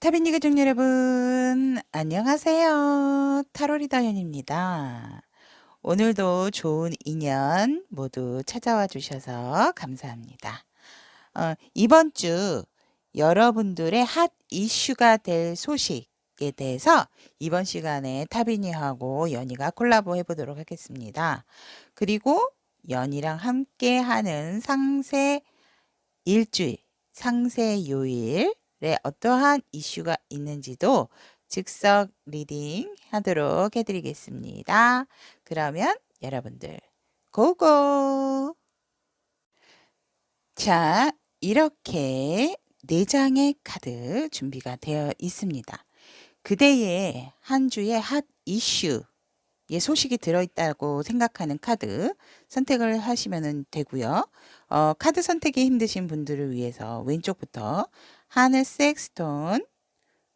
타비니 가족 여러분, 안녕하세요. 타로리다 연입니다. 오늘도 좋은 인연 모두 찾아와 주셔서 감사합니다. 이번 주 여러분들의 핫 이슈가 될 소식에 대해서 이번 시간에 타비니하고 연이가 콜라보 해보도록 하겠습니다. 그리고 연이랑 함께 하는 상세 일주일, 상세 요일에 어떠한 이슈가 있는지도 즉석 리딩 하도록 해드리겠습니다. 그러면 여러분들 고고! 자, 이렇게 4장의 카드 준비가 되어 있습니다. 그대의 한 주의 핫 이슈 예, 소식이 들어있다고 생각하는 카드 선택을 하시면 되고요. 카드 선택이 힘드신 분들을 위해서 왼쪽부터 하늘색 스톤,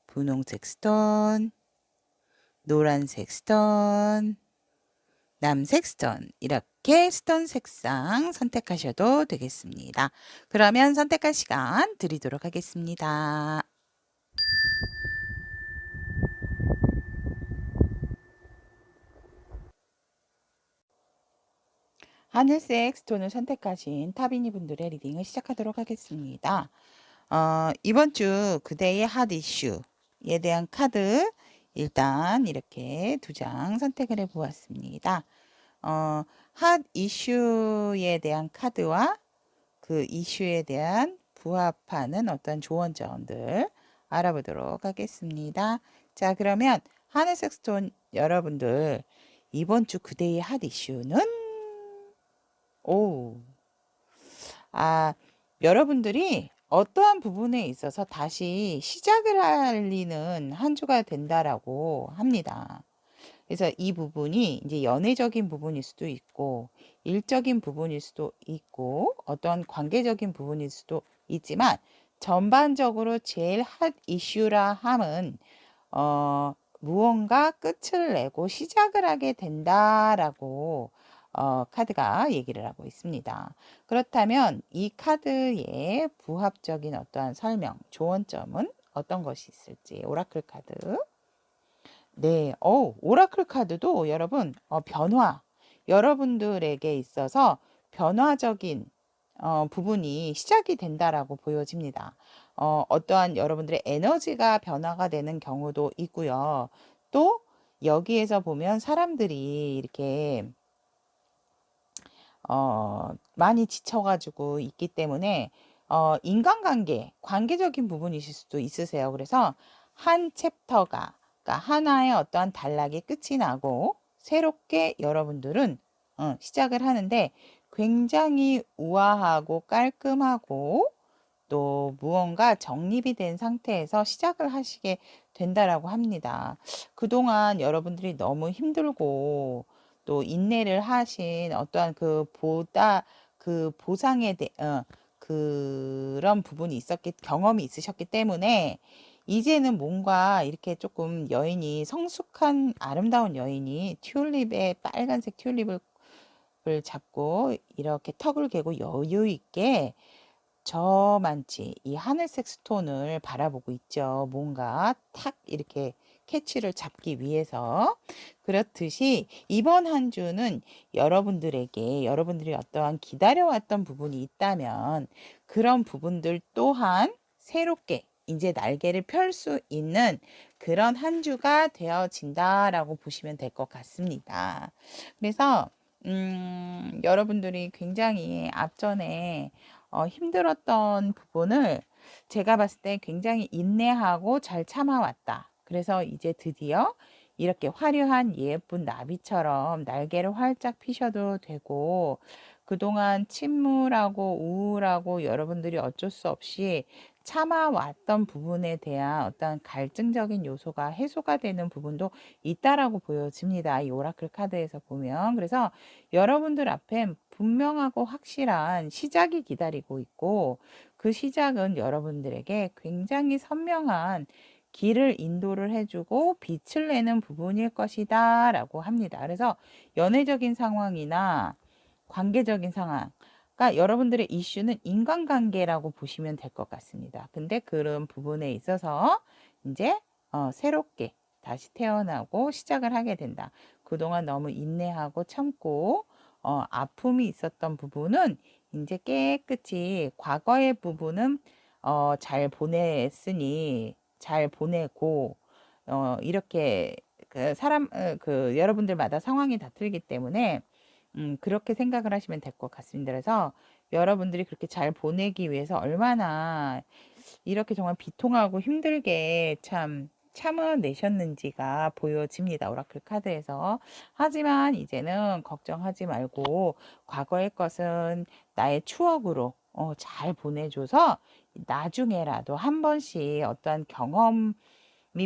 분홍색 스톤, 노란색 스톤, 남색 스톤 이렇게 스톤 색상 선택하셔도 되겠습니다. 그러면 선택할 시간 드리도록 하겠습니다. 하늘색 스톤을 선택하신 타비니 분들의 리딩을 시작하도록 하겠습니다. 이번 주 그대의 핫 이슈에 대한 카드 일단 이렇게 2장 선택을 해 보았습니다. 핫 이슈에 대한 카드와 그 이슈에 대한 부합하는 어떤 조언점들 알아보도록 하겠습니다. 자, 그러면 하늘색 스톤 여러분들 이번 주 그대의 핫 이슈는 여러분들이 어떠한 부분에 있어서 다시 시작을 하리는 한 주가 된다라고 합니다. 그래서 이 부분이 이제 연애적인 부분일 수도 있고, 일적인 부분일 수도 있고, 어떤 관계적인 부분일 수도 있지만, 전반적으로 제일 핫 이슈라 함은, 무언가 끝을 내고 시작을 하게 된다라고 카드가 얘기를 하고 있습니다. 그렇다면 이 카드의 부합적인 어떠한 설명, 조언점은 어떤 것이 있을지 오라클 카드. 네, 오라클 카드도 여러분 변화, 여러분들에게 있어서 변화적인 부분이 시작이 된다라고 보여집니다. 어떠한 여러분들의 에너지가 변화가 되는 경우도 있고요. 또 여기에서 보면 사람들이 이렇게 많이 지쳐가지고 있기 때문에 인간관계, 관계적인 부분이실 수도 있으세요. 그래서 한 챕터가, 그러니까 하나의 어떠한 단락이 끝이 나고 새롭게 여러분들은 시작을 하는데 굉장히 우아하고 깔끔하고 또 무언가 정립이 된 상태에서 시작을 하시게 된다라고 합니다. 그동안 여러분들이 너무 힘들고 또 인내를 하신 어떠한 그 보상에 대한 그런 부분이 경험이 있으셨기 때문에 이제는 뭔가 이렇게 조금 여인이 성숙한 아름다운 여인이 빨간색 튤립을 잡고 이렇게 턱을 개고 여유 있게 저만치 이 하늘색 스톤을 바라보고 있죠. 뭔가 탁 이렇게 캐치를 잡기 위해서. 그렇듯이 이번 한 주는 여러분들이 어떠한 기다려왔던 부분이 있다면 그런 부분들 또한 새롭게 이제 날개를 펼 수 있는 그런 한 주가 되어진다라고 보시면 될 것 같습니다. 그래서 여러분들이 굉장히 앞전에 힘들었던 부분을 제가 봤을 때 굉장히 인내하고 잘 참아왔다. 그래서 이제 드디어 이렇게 화려한 예쁜 나비처럼 날개를 활짝 피셔도 되고 그동안 침울하고 우울하고 여러분들이 어쩔 수 없이 참아왔던 부분에 대한 어떤 갈증적인 요소가 해소가 되는 부분도 있다라고 보여집니다. 이 오라클 카드에서 보면. 그래서 여러분들 앞에 분명하고 확실한 시작이 기다리고 있고 그 시작은 여러분들에게 굉장히 선명한 길을 인도를 해주고 빛을 내는 부분일 것이다 라고 합니다. 그래서 연애적인 상황이나 관계적인 상황, 그러니까 여러분들의 이슈는 인간관계라고 보시면 될 것 같습니다. 근데 그런 부분에 있어서 이제 새롭게 다시 태어나고 시작을 하게 된다. 그동안 너무 인내하고 참고 아픔이 있었던 부분은 이제 깨끗이 과거의 부분은 잘 보냈으니 잘 보내고 이렇게 그 여러분들마다 상황이 다 틀리기 때문에 그렇게 생각을 하시면 될 것 같습니다. 그래서 여러분들이 그렇게 잘 보내기 위해서 얼마나 이렇게 정말 비통하고 힘들게 참 참아내셨는지가 보여집니다. 오라클 카드에서. 하지만 이제는 걱정하지 말고 과거의 것은 나의 추억으로 잘 보내줘서 나중에라도 한 번씩 어떠한 경험이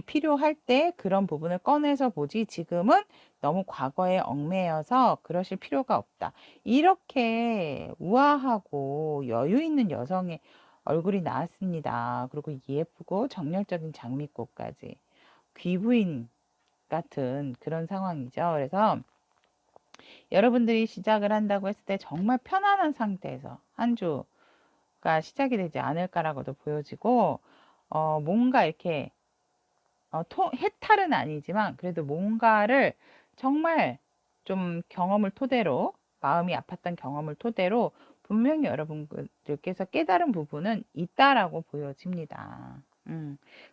필요할 때 그런 부분을 꺼내서 보지 지금은 너무 과거에 얽매여서 그러실 필요가 없다. 이렇게 우아하고 여유 있는 여성의 얼굴이 나왔습니다. 그리고 예쁘고 정열적인 장미꽃까지 귀부인 같은 그런 상황이죠. 그래서 여러분들이 시작을 한다고 했을 때 정말 편안한 상태에서 한 주가 시작이 되지 않을까라고도 보여지고 뭔가 이렇게 해탈은 아니지만 그래도 뭔가를 정말 좀 경험을 토대로 마음이 아팠던 경험을 토대로 분명히 여러분들께서 깨달은 부분은 있다라고 보여집니다.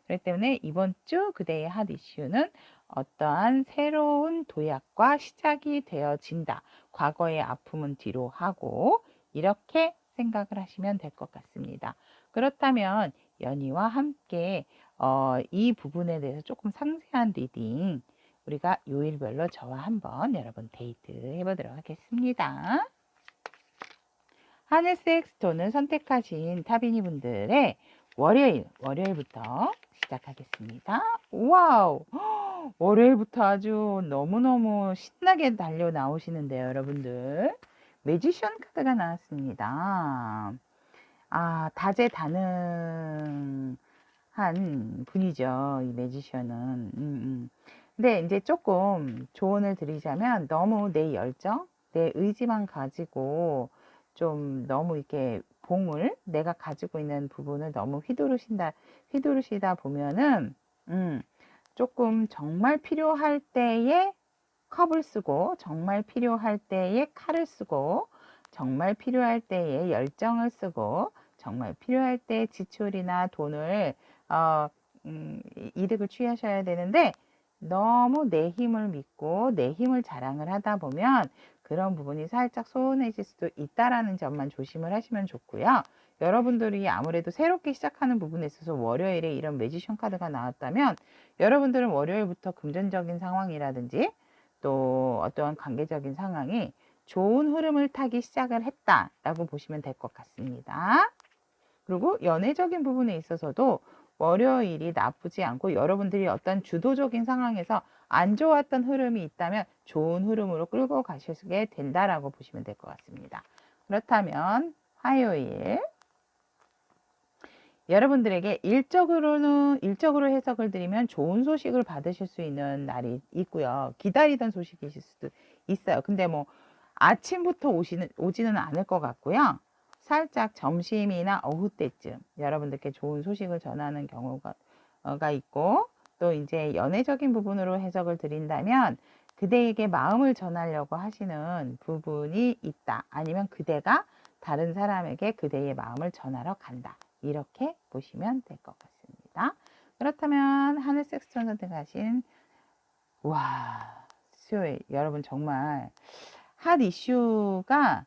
그렇기 때문에 이번 주 그대의 핫 이슈는 어떠한 새로운 도약과 시작이 되어진다. 과거의 아픔은 뒤로 하고 이렇게 생각을 하시면 될 것 같습니다. 그렇다면 연희와 함께 이 부분에 대해서 조금 상세한 리딩 우리가 요일별로 저와 한번 여러분 데이트 해보도록 하겠습니다. 하늘색 스톤을 선택하신 타비니 분들의 월요일부터 시작하겠습니다. 와우! 월요일부터 아주 너무너무 신나게 달려 나오시는데요, 여러분들. 매지션 카드가 나왔습니다. 다재다능한 분이죠, 이 매지션은. 근데 이제 조금 조언을 드리자면 너무 내 열정, 내 의지만 가지고 좀 너무 이렇게 내가 가지고 있는 부분을 너무 휘두르시다 보면은, 조금 정말 필요할 때에 컵을 쓰고, 정말 필요할 때에 칼을 쓰고, 정말 필요할 때에 열정을 쓰고, 정말 필요할 때 지출이나 돈을, 이득을 취하셔야 되는데, 너무 내 힘을 믿고 내 힘을 자랑을 하다 보면 그런 부분이 살짝 소원해질 수도 있다라는 점만 조심을 하시면 좋고요. 여러분들이 아무래도 새롭게 시작하는 부분에 있어서 월요일에 이런 매지션 카드가 나왔다면 여러분들은 월요일부터 금전적인 상황이라든지 또 어떠한 관계적인 상황이 좋은 흐름을 타기 시작을 했다라고 보시면 될 것 같습니다. 그리고 연애적인 부분에 있어서도 월요일이 나쁘지 않고 여러분들이 어떤 주도적인 상황에서 안 좋았던 흐름이 있다면 좋은 흐름으로 끌고 가시게 된다라고 보시면 될 것 같습니다. 그렇다면 화요일 여러분들에게 일적으로 해석을 드리면 좋은 소식을 받으실 수 있는 날이 있고요. 기다리던 소식이실 수도 있어요. 근데 뭐 아침부터 오지는 않을 것 같고요. 살짝 점심이나 오후 때쯤 여러분들께 좋은 소식을 전하는 경우가 있고 또 이제 연애적인 부분으로 해석을 드린다면 그대에게 마음을 전하려고 하시는 부분이 있다. 아니면 그대가 다른 사람에게 그대의 마음을 전하러 간다. 이렇게 보시면 될 것 같습니다. 그렇다면 하늘색 스톤 선택하신 수요일 여러분 정말 핫 이슈가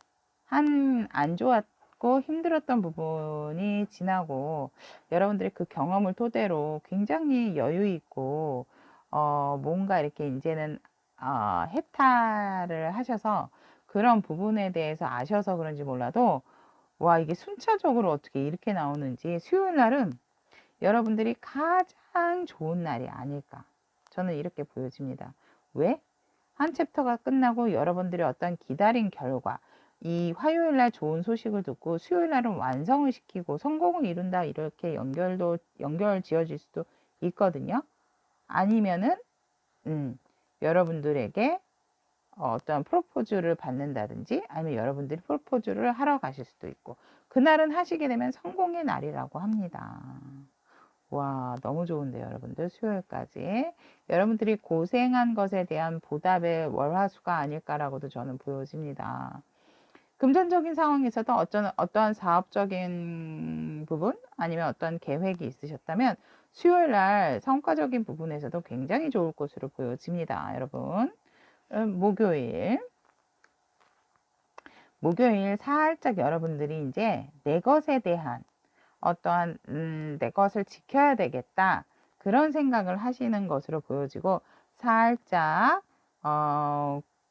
안 좋았고 힘들었던 부분이 지나고 여러분들의 그 경험을 토대로 굉장히 여유 있고 뭔가 이렇게 이제는 해탈을 하셔서 그런 부분에 대해서 아셔서 그런지 몰라도 이게 순차적으로 어떻게 이렇게 나오는지 수요일 날은 여러분들이 가장 좋은 날이 아닐까 저는 이렇게 보여집니다. 왜? 한 챕터가 끝나고 여러분들이 어떤 기다린 결과 이 화요일 날 좋은 소식을 듣고 수요일 날은 완성을 시키고 성공을 이룬다 이렇게 연결 지어질 수도 있거든요. 아니면은 여러분들에게 어떤 프로포즈를 받는다든지 아니면 여러분들이 프로포즈를 하러 가실 수도 있고 그날은 하시게 되면 성공의 날이라고 합니다. 와, 너무 좋은데요, 여러분들. 수요일까지. 여러분들이 고생한 것에 대한 보답의 월화수가 아닐까라고도 저는 보여집니다. 금전적인 상황에서도 어떠한 사업적인 부분 아니면 어떤 계획이 있으셨다면 수요일 날 성과적인 부분에서도 굉장히 좋을 것으로 보여집니다, 여러분. 목요일 살짝 여러분들이 이제 내 것에 대한 어떠한 내 것을 지켜야 되겠다 그런 생각을 하시는 것으로 보여지고 살짝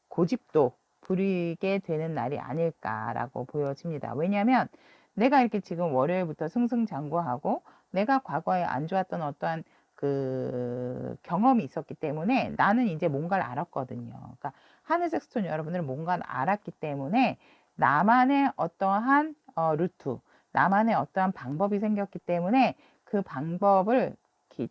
고집도 부리게 되는 날이 아닐까라고 보여집니다. 왜냐하면 내가 이렇게 지금 월요일부터 승승장구하고 내가 과거에 안 좋았던 어떠한 그 경험이 있었기 때문에 나는 이제 뭔가를 알았거든요. 그러니까 하늘색 스톤 여러분들은 뭔가를 알았기 때문에 나만의 어떠한 루트, 나만의 어떠한 방법이 생겼기 때문에 그 방법을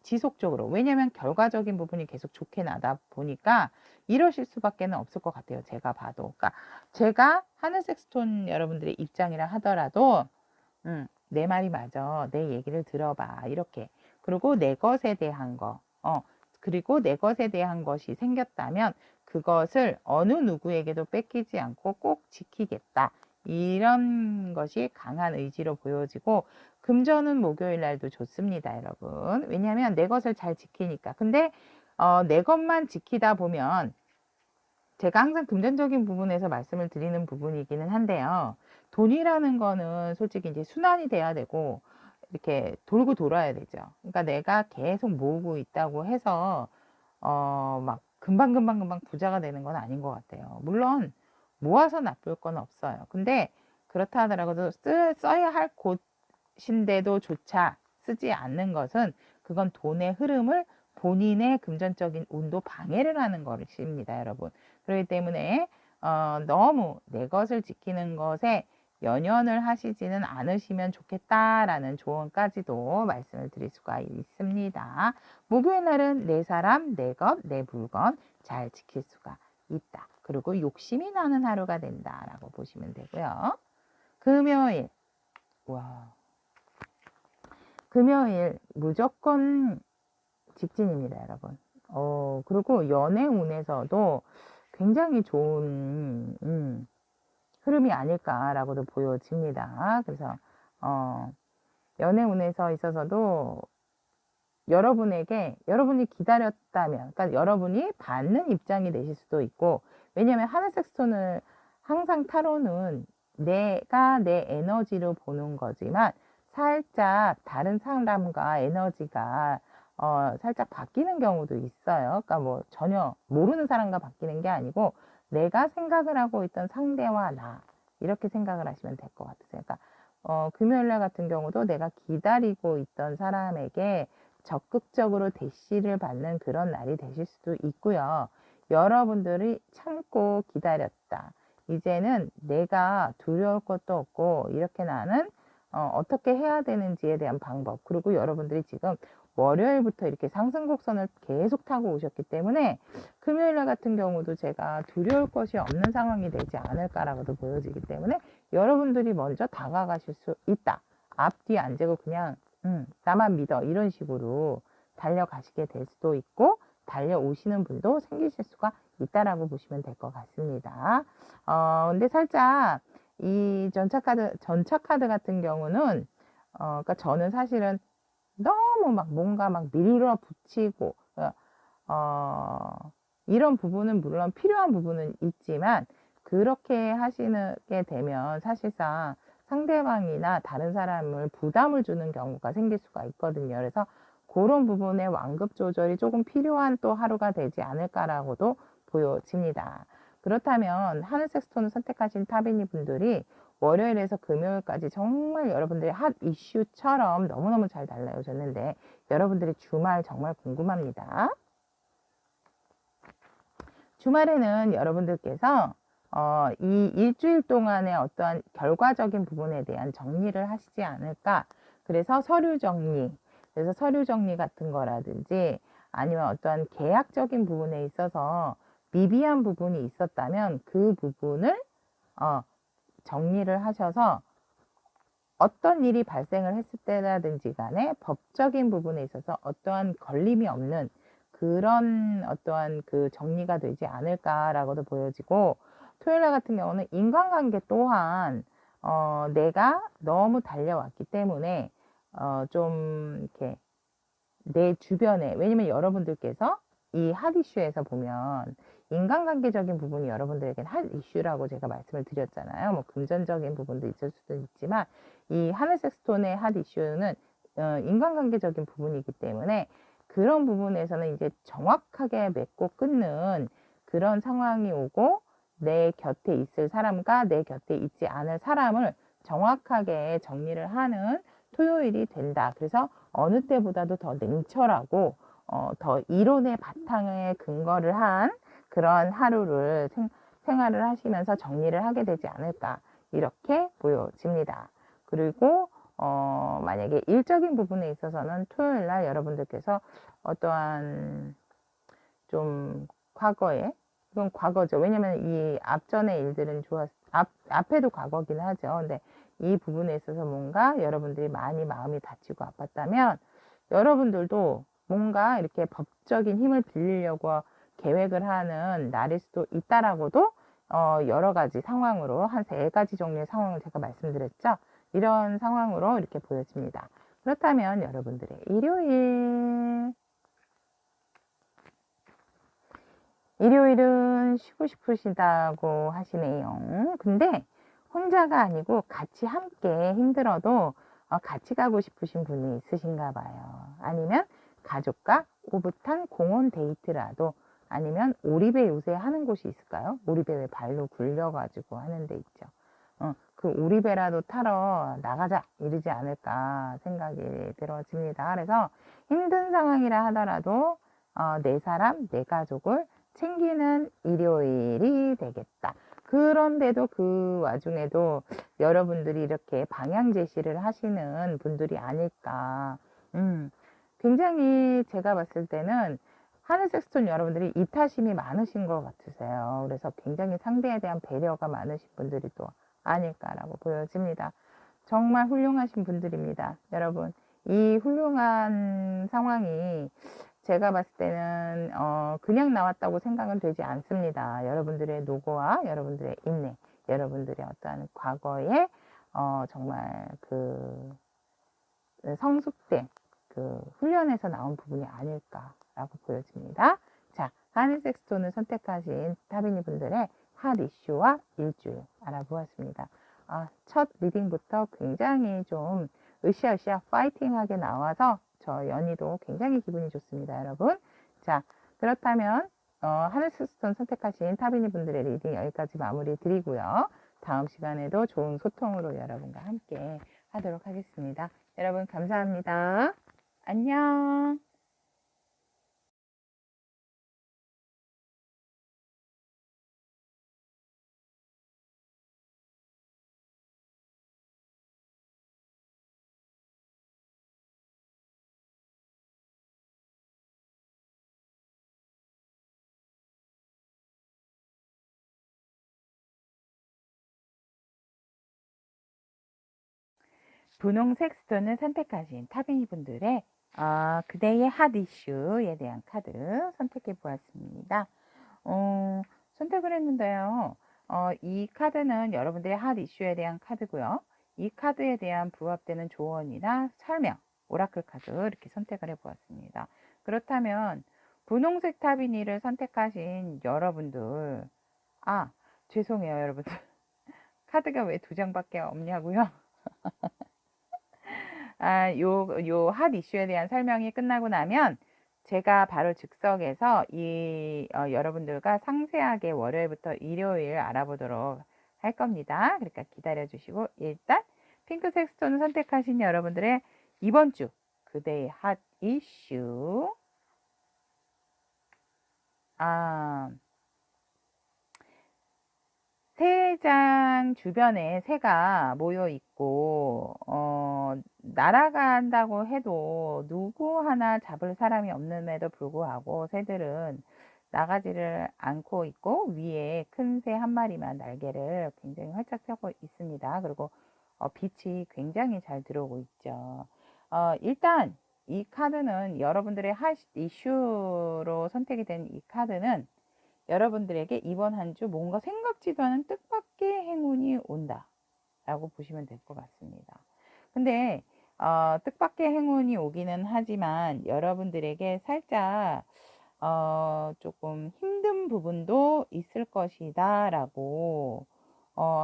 지속적으로, 왜냐면 결과적인 부분이 계속 좋게 나다 보니까 이러실 수밖에 없을 것 같아요. 제가 봐도. 그러니까 제가 하늘색 스톤 여러분들의 입장이라 하더라도 내 말이 맞아. 내 얘기를 들어봐. 이렇게. 그리고 내 것에 대한 거. 그리고 내 것에 대한 것이 생겼다면 그것을 어느 누구에게도 뺏기지 않고 꼭 지키겠다. 이런 것이 강한 의지로 보여지고 금전은 목요일 날도 좋습니다, 여러분. 왜냐하면 내 것을 잘 지키니까. 근데 내 것만 지키다 보면 제가 항상 금전적인 부분에서 말씀을 드리는 부분이기는 한데요. 돈이라는 거는 솔직히 이제 순환이 돼야 되고 이렇게 돌고 돌아야 되죠. 그러니까 내가 계속 모으고 있다고 해서 막 금방 부자가 되는 건 아닌 것 같아요. 물론 모아서 나쁠 건 없어요. 근데 그렇다 하더라도 써야 할 곳인데도 조차 쓰지 않는 것은 그건 돈의 흐름을 본인의 금전적인 운도 방해를 하는 것입니다, 여러분. 그렇기 때문에 너무 내 것을 지키는 것에 연연을 하시지는 않으시면 좋겠다라는 조언까지도 말씀을 드릴 수가 있습니다. 목요일 날은 내 사람, 내 것, 내 물건 잘 지킬 수가 있다. 그리고 욕심이 나는 하루가 된다라고 보시면 되고요. 금요일, 와, 금요일 무조건 직진입니다, 여러분. 그리고 연애 운에서도 굉장히 좋은 흐름이 아닐까라고도 보여집니다. 그래서 연애 운에서 있어서도 여러분이 기다렸다면, 그러니까 여러분이 받는 입장이 되실 수도 있고, 왜냐하면 하늘색 스톤을 항상 타로는 내가 내 에너지로 보는 거지만 살짝 다른 사람과 에너지가 살짝 바뀌는 경우도 있어요. 그러니까 뭐 전혀 모르는 사람과 바뀌는 게 아니고 내가 생각을 하고 있던 상대와 나 이렇게 생각을 하시면 될 것 같으세요. 그러니까 금요일날 같은 경우도 내가 기다리고 있던 사람에게 적극적으로 대시를 받는 그런 날이 되실 수도 있고요. 여러분들이 참고 기다렸다. 이제는 내가 두려울 것도 없고 이렇게 나는 어떻게 해야 되는지에 대한 방법, 그리고 여러분들이 지금 월요일부터 이렇게 상승 곡선을 계속 타고 오셨기 때문에 금요일날 같은 경우도 제가 두려울 것이 없는 상황이 되지 않을까라고도 보여지기 때문에 여러분들이 먼저 다가가실 수 있다. 앞뒤 안 재고 그냥 나만 믿어 이런 식으로 달려가시게 될 수도 있고 달려오시는 분도 생기실 수가 있다라고 보시면 될 것 같습니다. 근데 살짝 이 전차 카드 같은 경우는 그러니까 저는 사실은 너무 막 뭔가 막 밀어붙이고 이런 부분은 물론 필요한 부분은 있지만 그렇게 하시게 되면 사실상 상대방이나 다른 사람을 부담을 주는 경우가 생길 수가 있거든요. 그래서 그런 부분의 완급 조절이 조금 필요한 또 하루가 되지 않을까라고도 보여집니다. 그렇다면 하늘색 스톤을 선택하신 타비니 분들이 월요일에서 금요일까지 정말 여러분들의 핫 이슈처럼 너무너무 잘 날라오셨는데 여러분들의 주말 정말 궁금합니다. 주말에는 여러분들께서 이 일주일 동안의 어떠한 결과적인 부분에 대한 정리를 하시지 않을까. 그래서 서류 정리, 같은 거라든지 아니면 어떠한 계약적인 부분에 있어서 미비한 부분이 있었다면 그 부분을 정리를 하셔서 어떤 일이 발생을 했을 때라든지 간에 법적인 부분에 있어서 어떠한 걸림이 없는 그런 어떠한 그 정리가 되지 않을까라고도 보여지고, 토요일 날 같은 경우는 인간관계 또한 내가 너무 달려왔기 때문에 좀 이렇게 내 주변에, 왜냐면 여러분들께서 이 핫 이슈에서 보면 인간관계적인 부분이 여러분들에겐 핫 이슈라고 제가 말씀을 드렸잖아요. 뭐 금전적인 부분도 있을 수도 있지만 이 하늘색 스톤의 핫 이슈는 인간관계적인 부분이기 때문에 그런 부분에서는 이제 정확하게 맺고 끊는 그런 상황이 오고, 내 곁에 있을 사람과 내 곁에 있지 않을 사람을 정확하게 정리를 하는 토요일이 된다. 그래서 어느 때보다도 더 냉철하고 더 이론의 바탕에 근거를 한 그런 하루를 생활을 하시면서 정리를 하게 되지 않을까, 이렇게 보여집니다. 그리고 만약에 일적인 부분에 있어서는 토요일 날 여러분들께서 어떠한 좀 과거에, 이건 과거죠. 왜냐면 이 앞전의 일들은 앞에도 과거긴 하죠. 근데 이 부분에 있어서 뭔가 여러분들이 많이 마음이 다치고 아팠다면 여러분들도 뭔가 이렇게 법적인 힘을 빌리려고 계획을 하는 날일 수도 있다라고도 여러 가지 상황으로 한 3가지 종류의 상황을 제가 말씀드렸죠. 이런 상황으로 이렇게 보여집니다. 그렇다면 여러분들의 일요일은 쉬고 싶으시다고 하시네요. 근데 혼자가 아니고 같이 함께 힘들어도 같이 가고 싶으신 분이 있으신가 봐요. 아니면 가족과 오붓한 공원 데이트라도, 아니면 오리배 요새 하는 곳이 있을까요? 오리배 왜 발로 굴려가지고 하는 데 있죠. 그 오리배라도 타러 나가자 이러지 않을까 생각이 들어집니다. 그래서 힘든 상황이라 하더라도 내 사람, 내 가족을 챙기는 일요일이 되겠다. 그런데도 그 와중에도 여러분들이 이렇게 방향 제시를 하시는 분들이 아닐까. 굉장히 제가 봤을 때는 하늘색 스톤 여러분들이 이타심이 많으신 것 같으세요. 그래서 굉장히 상대에 대한 배려가 많으신 분들이 또 아닐까라고 보여집니다. 정말 훌륭하신 분들입니다. 여러분, 이 훌륭한 상황이 제가 봤을 때는 그냥 나왔다고 생각은 되지 않습니다. 여러분들의 노고와 여러분들의 인내, 여러분들의 어떠한 과거에 정말 그 성숙된 그 훈련에서 나온 부분이 아닐까라고 보여집니다. 자, 하늘색 스톤을 선택하신 타비니 분들의 핫 이슈와 일주일 알아보았습니다. 첫 리딩부터 굉장히 좀 으쌰으쌰 파이팅하게 나와서 저 연희도 굉장히 기분이 좋습니다, 여러분. 자, 그렇다면 하늘색 스톤 선택하신 타비니 분들의 리딩 여기까지 마무리 드리고요. 다음 시간에도 좋은 소통으로 여러분과 함께 하도록 하겠습니다. 여러분 감사합니다. 안녕. 분홍색 스톤을 선택하신 타비니 분들의 그대의 핫 이슈에 대한 카드 선택해 보았습니다. 선택을 했는데요. 이 카드는 여러분들의 핫 이슈에 대한 카드고요. 이 카드에 대한 부합되는 조언이나 설명, 오라클 카드 이렇게 선택을 해 보았습니다. 그렇다면 분홍색 타비니를 선택하신 여러분들, 죄송해요 여러분들. 카드가 왜 2장밖에 없냐고요? 요 핫 이슈에 대한 설명이 끝나고 나면 제가 바로 즉석에서 여러분들과 상세하게 월요일부터 일요일 알아보도록 할 겁니다. 그러니까 기다려 주시고, 일단 핑크색 스톤을 선택하신 여러분들의 이번 주 그대의 핫 이슈, 새장 주변에 새가 모여 있고 날아간다고 해도 누구 하나 잡을 사람이 없음에도 불구하고 새들은 나가지를 않고 있고, 위에 큰 새 한 마리만 날개를 굉장히 활짝 펴고 있습니다. 그리고 빛이 굉장히 잘 들어오고 있죠. 일단 이 카드는 여러분들의 핫 이슈로 선택이 된 이 카드는 여러분들에게 이번 한 주 뭔가 생각지도 않은 뜻밖의 행운이 온다 라고 보시면 될 것 같습니다. 근데 뜻밖의 행운이 오기는 하지만 여러분들에게 살짝 조금 힘든 부분도 있을 것이다 라고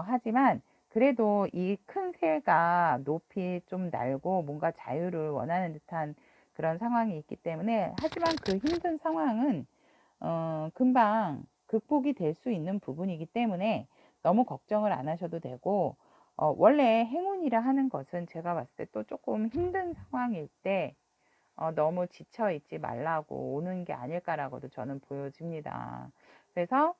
하지만 그래도 이 큰 새가 높이 좀 날고 뭔가 자유를 원하는 듯한 그런 상황이 있기 때문에, 하지만 그 힘든 상황은 금방 극복이 될 수 있는 부분이기 때문에 너무 걱정을 안 하셔도 되고, 원래 행운이라 하는 것은 제가 봤을 때 또 조금 힘든 상황일 때 너무 지쳐 있지 말라고 오는 게 아닐까라고도 저는 보여집니다. 그래서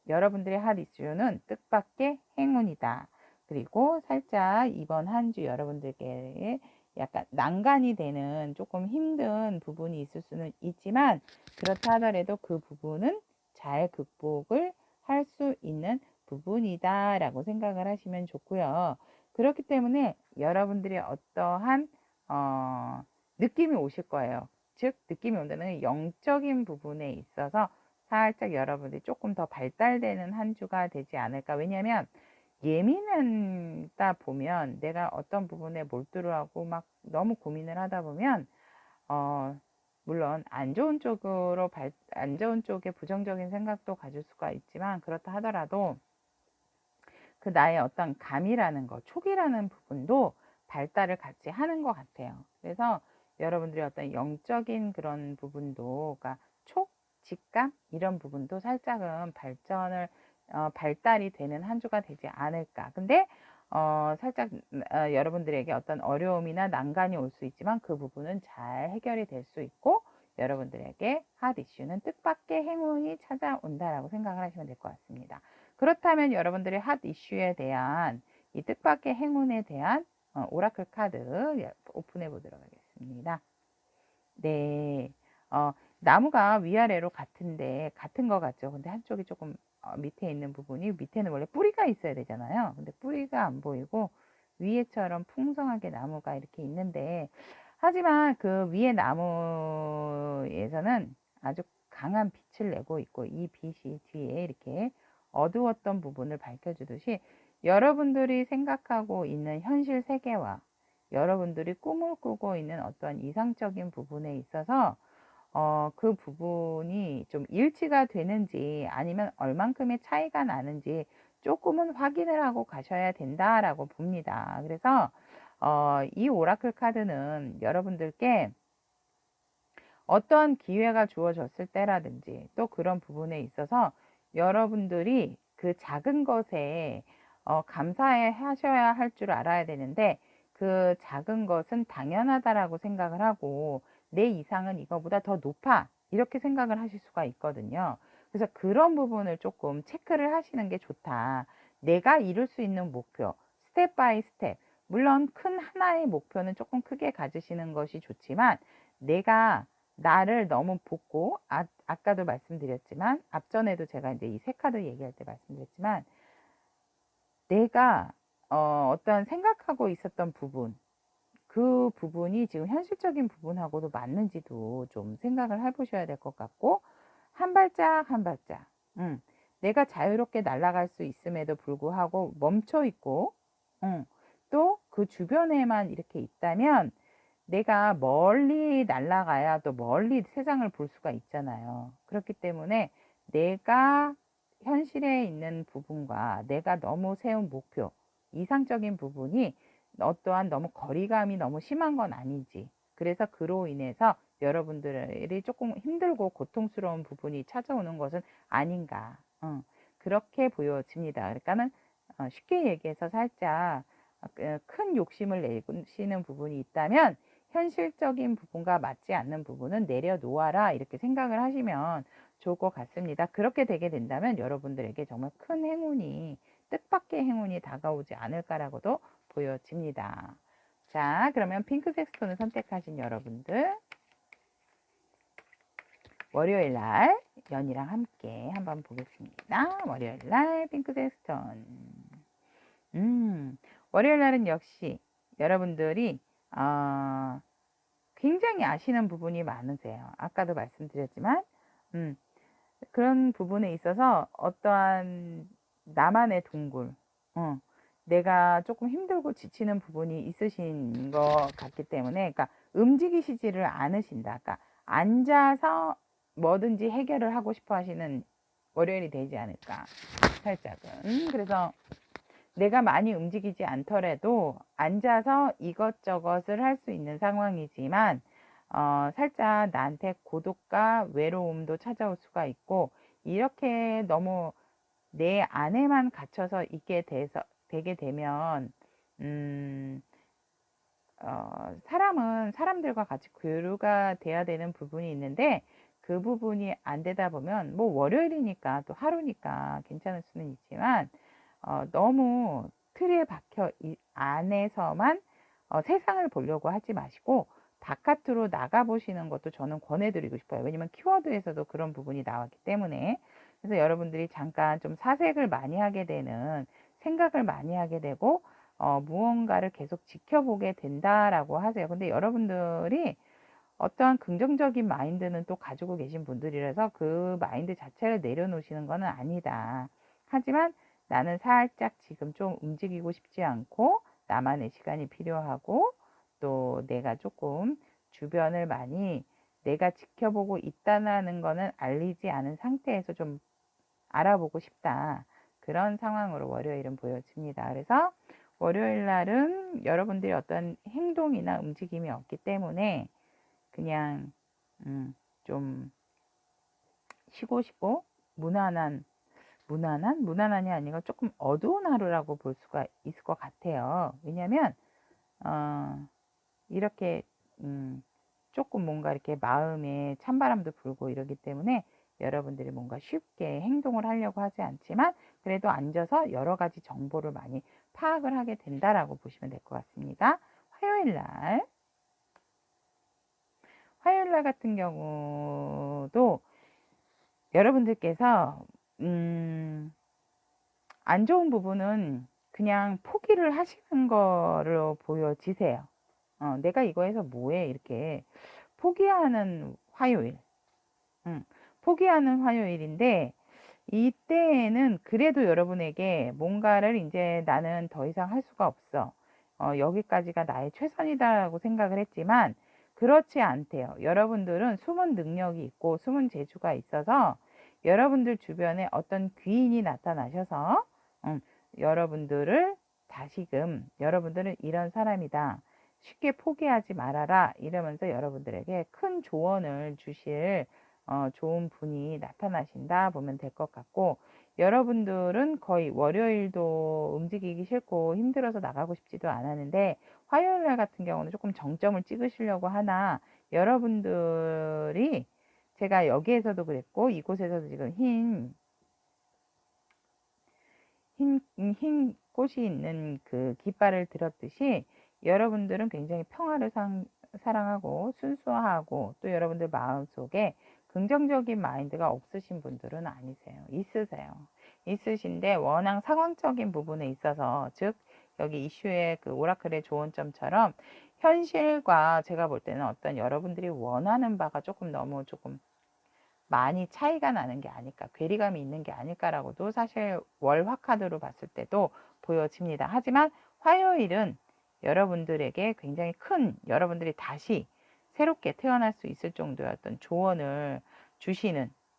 여러분들의 핫 이슈는 뜻밖의 행운이다. 그리고 살짝 이번 한 주 여러분들께 약간 난간이 되는 조금 힘든 부분이 있을 수는 있지만, 그렇다 하더라도 그 부분은 잘 극복을 할 수 있는 부분이다 라고 생각을 하시면 좋고요. 그렇기 때문에 여러분들이 어떠한 느낌이 오실 거예요. 즉 느낌이 온다는 영적인 부분에 있어서 살짝 여러분들이 조금 더 발달되는 한 주가 되지 않을까. 왜냐하면 예민하다 보면 내가 어떤 부분에 몰두를 하고 막 너무 고민을 하다 보면 물론 안 좋은 쪽으로 안 좋은 쪽에 부정적인 생각도 가질 수가 있지만, 그렇다 하더라도 그 나의 어떤 감이라는 거, 촉이라는 부분도 발달을 같이 하는 것 같아요. 그래서 여러분들이 어떤 영적인 그런 부분도, 그러니까 촉, 직감 이런 부분도 살짝은 발달이 되는 한 주가 되지 않을까. 근데 살짝 여러분들에게 어떤 어려움이나 난간이 올 수 있지만 그 부분은 잘 해결이 될 수 있고, 여러분들에게 핫 이슈는 뜻밖의 행운이 찾아온다라고 생각을 하시면 될 것 같습니다. 그렇다면 여러분들의 핫 이슈에 대한 이 뜻밖의 행운에 대한 오라클 카드 오픈해 보도록 하겠습니다. 네, 나무가 위아래로 같은데 같은 것 같죠. 근데 한쪽이 조금 밑에 있는 부분이, 밑에는 원래 뿌리가 있어야 되잖아요. 근데 뿌리가 안 보이고 위에처럼 풍성하게 나무가 이렇게 있는데, 하지만 그 위에 나무에서는 아주 강한 빛을 내고 있고, 이 빛이 뒤에 이렇게 어두웠던 부분을 밝혀주듯이 여러분들이 생각하고 있는 현실 세계와 여러분들이 꿈을 꾸고 있는 어떤 이상적인 부분에 있어서 그 부분이 좀 일치가 되는지 아니면 얼만큼의 차이가 나는지 조금은 확인을 하고 가셔야 된다라고 봅니다. 그래서 이 오라클 카드는 여러분들께 어떠한 기회가 주어졌을 때라든지 또 그런 부분에 있어서 여러분들이 그 작은 것에 감사해 하셔야 할 줄 알아야 되는데, 그 작은 것은 당연하다라고 생각을 하고 내 이상은 이거보다 더 높아 이렇게 생각을 하실 수가 있거든요. 그래서 그런 부분을 조금 체크를 하시는 게 좋다. 내가 이룰 수 있는 목표, 스텝 바이 스텝. 물론 큰 하나의 목표는 조금 크게 가지시는 것이 좋지만, 내가 나를 너무 볶고, 아까도 말씀드렸지만, 앞전에도 제가 이제 이 세 카드 얘기할 때 말씀드렸지만, 내가 어떤 생각하고 있었던 부분, 그 부분이 지금 현실적인 부분하고도 맞는지도 좀 생각을 해보셔야 될 것 같고, 한 발짝 한 발짝, 내가 자유롭게 날아갈 수 있음에도 불구하고 멈춰 있고, 또 그 주변에만 이렇게 있다면 내가 멀리 날아가야 또 멀리 세상을 볼 수가 있잖아요. 그렇기 때문에 내가 현실에 있는 부분과 내가 너무 세운 목표, 이상적인 부분이 어떠한 너무 거리감이 너무 심한 건 아닌지, 그래서 그로 인해서 여러분들이 조금 힘들고 고통스러운 부분이 찾아오는 것은 아닌가, 그렇게 보여집니다. 그러니까는 쉽게 얘기해서 살짝 큰 욕심을 내시는 부분이 있다면 현실적인 부분과 맞지 않는 부분은 내려놓아라 이렇게 생각을 하시면 좋을 것 같습니다. 그렇게 되게 된다면 여러분들에게 정말 큰 행운이, 뜻밖의 행운이 다가오지 않을까라고도 보여집니다. 자, 그러면 핑크색 스톤을 선택하신 여러분들, 월요일 날 연이랑 함께 한번 보겠습니다. 월요일 날 핑크색 스톤. 월요일 날은 역시 여러분들이 굉장히 아시는 부분이 많으세요. 아까도 말씀드렸지만 그런 부분에 있어서 어떠한 나만의 동굴, 내가 조금 힘들고 지치는 부분이 있으신 것 같기 때문에, 그러니까 움직이시지를 않으신다. 그러니까 앉아서 뭐든지 해결을 하고 싶어 하시는 월요일이 되지 않을까, 살짝은. 그래서 내가 많이 움직이지 않더라도 앉아서 이것저것을 할 수 있는 상황이지만 살짝 나한테 고독과 외로움도 찾아올 수가 있고, 이렇게 너무 내 안에만 갇혀서 되게 되면 사람은 사람들과 같이 교류가 돼야 되는 부분이 있는데, 그 부분이 안 되다 보면 뭐 월요일이니까 또 하루니까 괜찮을 수는 있지만 너무 틀에 박혀 안에서만 세상을 보려고 하지 마시고 바깥으로 나가 보시는 것도 저는 권해드리고 싶어요. 왜냐면 키워드에서도 그런 부분이 나왔기 때문에. 그래서 여러분들이 잠깐 좀 사색을 많이 하게 되는, 생각을 많이 하게 되고 무언가를 계속 지켜보게 된다라고 하세요. 근데 여러분들이 어떠한 긍정적인 마인드는 또 가지고 계신 분들이라서 그 마인드 자체를 내려놓으시는 것은 아니다. 하지만 나는 살짝 지금 좀 움직이고 싶지 않고 나만의 시간이 필요하고, 또 내가 조금 주변을 많이 내가 지켜보고 있다는 거는 알리지 않은 상태에서 좀 알아보고 싶다. 그런 상황으로 월요일은 보여집니다. 그래서 월요일 날은 여러분들이 어떤 행동이나 움직임이 없기 때문에 그냥 좀 쉬고 싶고 무난한이 아니고 조금 어두운 하루라고 볼 수가 있을 것 같아요. 왜냐하면 이렇게 조금 뭔가 이렇게 마음에 찬바람도 불고 이러기 때문에 여러분들이 뭔가 쉽게 행동을 하려고 하지 않지만 그래도 앉아서 여러 가지 정보를 많이 파악을 하게 된다라고 보시면 될 것 같습니다. 화요일 날 같은 경우도 여러분들께서 안 좋은 부분은 그냥 포기를 하시는 거로 보여지세요. 내가 이거에서 뭐해, 이렇게 포기하는 화요일. 포기하는 화요일인데, 이때에는 그래도 여러분에게 뭔가를 이제 나는 더 이상 할 수가 없어. 여기까지가 나의 최선이다라고 생각을 했지만 그렇지 않대요. 여러분들은 숨은 능력이 있고 숨은 재주가 있어서 여러분들 주변에 어떤 귀인이 나타나셔서 여러분들을 다시금 여러분들은 이런 사람이다. 쉽게 포기하지 말아라. 이러면서 여러분들에게 큰 조언을 주실 좋은 분이 나타나신다 보면 될 것 같고, 여러분들은 거의 월요일도 움직이기 싫고 힘들어서 나가고 싶지도 않았는데 화요일 날 같은 경우는 조금 정점을 찍으시려고 하나, 여러분들이 제가 여기에서도 그랬고 이곳에서도 지금 흰 꽃이 있는 그 깃발을 들었듯이 여러분들은 굉장히 평화를 사랑하고 순수하고, 또 여러분들 마음속에 긍정적인 마인드가 없으신 분들은 아니세요. 있으신데 워낙 상황적인 부분에 있어서, 즉 여기 이슈의 그 오라클의 조언점처럼 현실과 제가 볼 때는 어떤 여러분들이 원하는 바가 조금 많이 차이가 나는 게 아닐까, 괴리감이 있는 게 아닐까라고도 사실 월화 카드로 봤을 때도 보여집니다. 하지만 화요일은 여러분들에게 굉장히 큰, 여러분들이 다시 새롭게 태어날 수 있을 정도의 어떤 조언을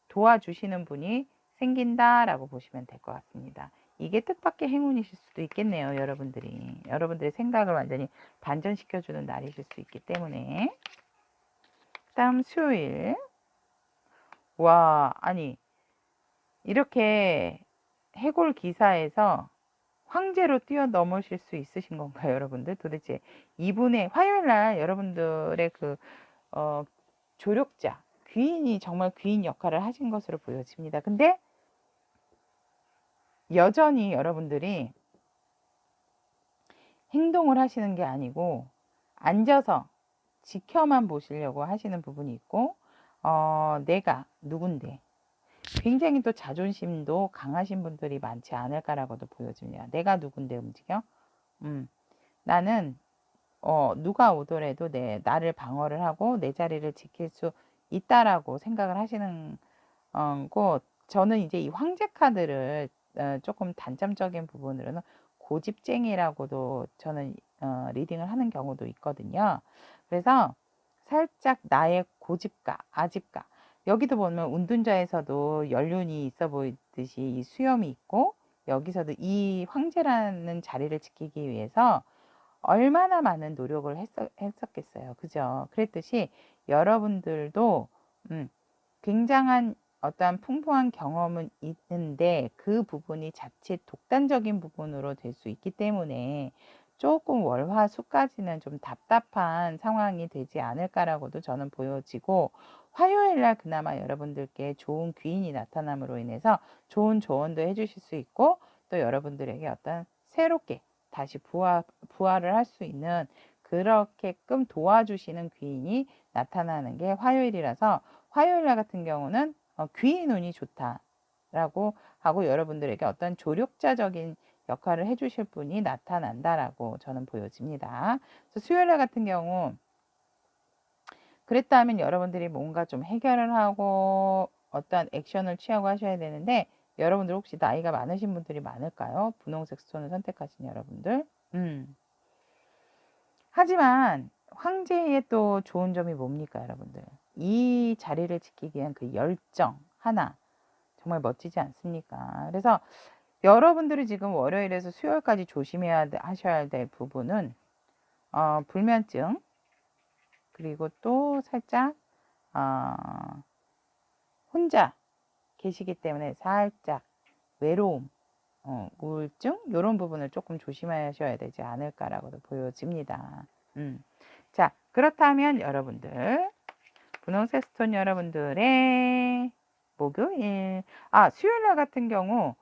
도와주시는 분이 생긴다라고 보시면 될 것 같습니다. 이게 뜻밖의 행운이실 수도 있겠네요. 여러분들의 생각을 완전히 반전시켜주는 날이실 수 있기 때문에. 다음 수요일. 와, 아니 이렇게 해골 기사에서 황제로 뛰어넘으실 수 있으신 건가요, 여러분들? 도대체 이분의 화요일 날 여러분들의 그 조력자, 귀인이 정말 귀인 역할을 하신 것으로 보여집니다. 근데 여전히 여러분들이 행동을 하시는 게 아니고 앉아서 지켜만 보시려고 하시는 부분이 있고, 내가 누군데, 굉장히 또 자존심도 강하신 분들이 많지 않을까라고도 보여집니다. 내가 누군데 움직여? 나는 누가 오더라도 나를 방어를 하고 내 자리를 지킬 수 있다라고 생각을 하시는 거. 저는 이제 이 황제 카드를 조금 단점적인 부분으로는 고집쟁이라고도 저는 리딩을 하는 경우도 있거든요. 그래서 살짝 나의 고집과 아집과, 여기도 보면 운둔자에서도 연륜이 있어 보이듯이 이 수염이 있고, 여기서도 이 황제라는 자리를 지키기 위해서 얼마나 많은 노력을 했었겠어요. 그죠? 그랬듯이 여러분들도 굉장한 어떠한 풍부한 경험은 있는데 그 부분이 자칫 독단적인 부분으로 될 수 있기 때문에 조금 월화수까지는 좀 답답한 상황이 되지 않을까라고도 저는 보여지고, 화요일날 그나마 여러분들께 좋은 귀인이 나타남으로 인해서 좋은 조언도 해주실 수 있고, 또 여러분들에게 어떤 새롭게 다시 부활을 할 수 있는 그렇게끔 도와주시는 귀인이 나타나는 게 화요일이라서, 화요일날 같은 경우는 귀인 운이 좋다라고 하고, 여러분들에게 어떤 조력자적인 역할을 해주실 분이 나타난다라고 저는 보여집니다. 그래서 수요일날 같은 경우 그랬다면 여러분들이 뭔가 좀 해결을 하고 어떠한 액션을 취하고 하셔야 되는데, 여러분들 혹시 나이가 많으신 분들이 많을까요? 분홍색 스톤을 선택하신 여러분들. 하지만 황제의 또 좋은 점이 뭡니까, 여러분들? 이 자리를 지키기 위한 그 열정 하나, 정말 멋지지 않습니까? 그래서 여러분들이 지금 월요일에서 수요일까지 하셔야 될 부분은 불면증, 그리고 또 살짝 혼자 계시기 때문에 살짝 외로움, 우울증, 이런 부분을 조금 조심하셔야 되지 않을까라고도 보여집니다. 자, 그렇다면 여러분들, 분홍색 스톤 여러분들의 목요일, 수요일날 같은 경우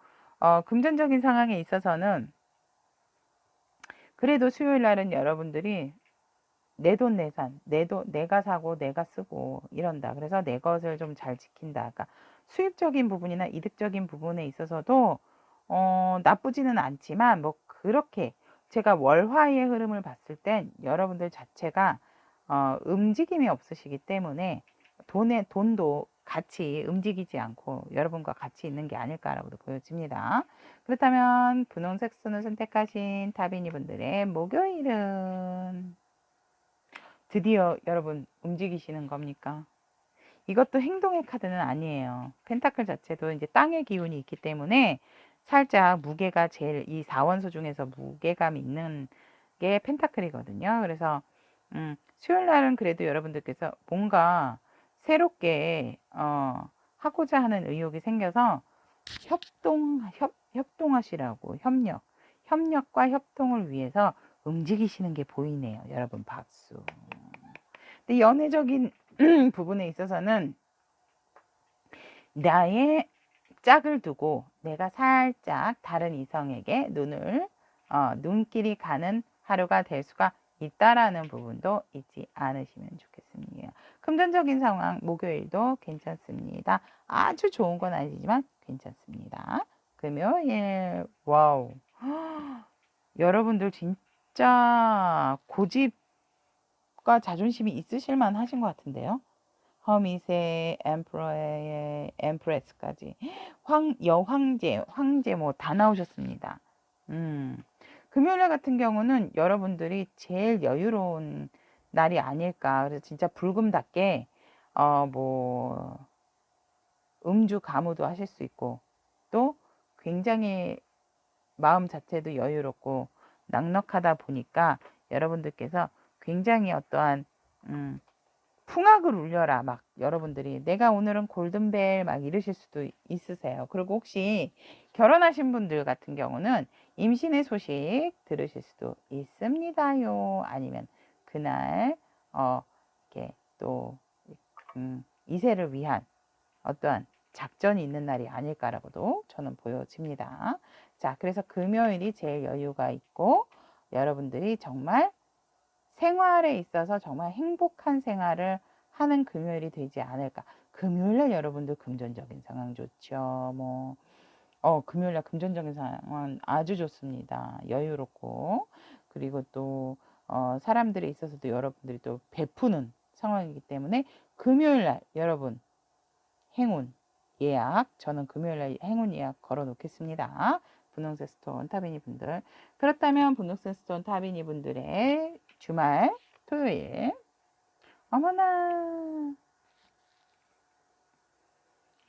금전적인 상황에 있어서는 그래도 수요일날은 여러분들이 내돈내산, 내가 사고 내가 쓰고 이런다. 그래서 내 것을 좀 잘 지킨다. 그러니까 수입적인 부분이나 이득적인 부분에 있어서도 나쁘지는 않지만, 뭐 그렇게 제가 월화의 흐름을 봤을 땐 여러분들 자체가 움직임이 없으시기 때문에 돈도 같이 움직이지 않고 여러분과 같이 있는 게 아닐까라고도 보여집니다. 그렇다면 분홍색 순을 선택하신 타비니 분들의 목요일은 드디어 여러분 움직이시는 겁니까? 이것도 행동의 카드는 아니에요. 펜타클 자체도 이제 땅의 기운이 있기 때문에 살짝 무게가 제일, 이 4원소 중에서 무게감이 있는 게 펜타클이거든요. 그래서 수요일 날은 그래도 여러분들께서 뭔가 새롭게 하고자 하는 의욕이 생겨서 협동하시라고, 협력과 협동을 위해서 움직이시는 게 보이네요. 여러분 박수. 근데 연애적인 부분에 있어서는 나의 짝을 두고 내가 살짝 다른 이성에게 눈길이 가는 하루가 될 수가 있다라는 부분도 잊지 않으시면 좋겠습니다. 금전적인 상황 목요일도 괜찮습니다. 아주 좋은 건 아니지만 괜찮습니다. 금요일, 와우, 여러분들 진짜 고집과 자존심이 있으실 만 하신 것 같은데요. 허밋의 엠프러의 엠프레스까지 황제 뭐 다 나오셨습니다. 금요일 같은 경우는 여러분들이 제일 여유로운 날이 아닐까. 그래서 진짜 불금답게 뭐 음주 가무도 하실 수 있고, 또 굉장히 마음 자체도 여유롭고 넉넉하다 보니까 여러분들께서 굉장히 어떠한 풍악을 울려라, 막 여러분들이 내가 오늘은 골든벨 막 이러실 수도 있으세요. 그리고 혹시 결혼하신 분들 같은 경우는 임신의 소식 들으실 수도 있습니다요. 아니면 그날 이렇게 또 이세를 위한 어떠한 작전이 있는 날이 아닐까라고도 저는 보여집니다. 자, 그래서 금요일이 제일 여유가 있고 여러분들이 정말 생활에 있어서 정말 행복한 생활을 하는 금요일이 되지 않을까. 금요일날 여러분들 금전적인 상황 좋죠. 뭐 금요일 날 금전적인 상황은 아주 좋습니다. 여유롭고 그리고 또 사람들에 있어서도 여러분들이 또 베푸는 상황이기 때문에 금요일 날 여러분 행운 예약 저는 금요일 날 행운 예약 걸어 놓겠습니다. 분홍색 스톤 타비니 분들 그렇다면 분홍색 스톤 타비니 분들의 주말 토요일 어머나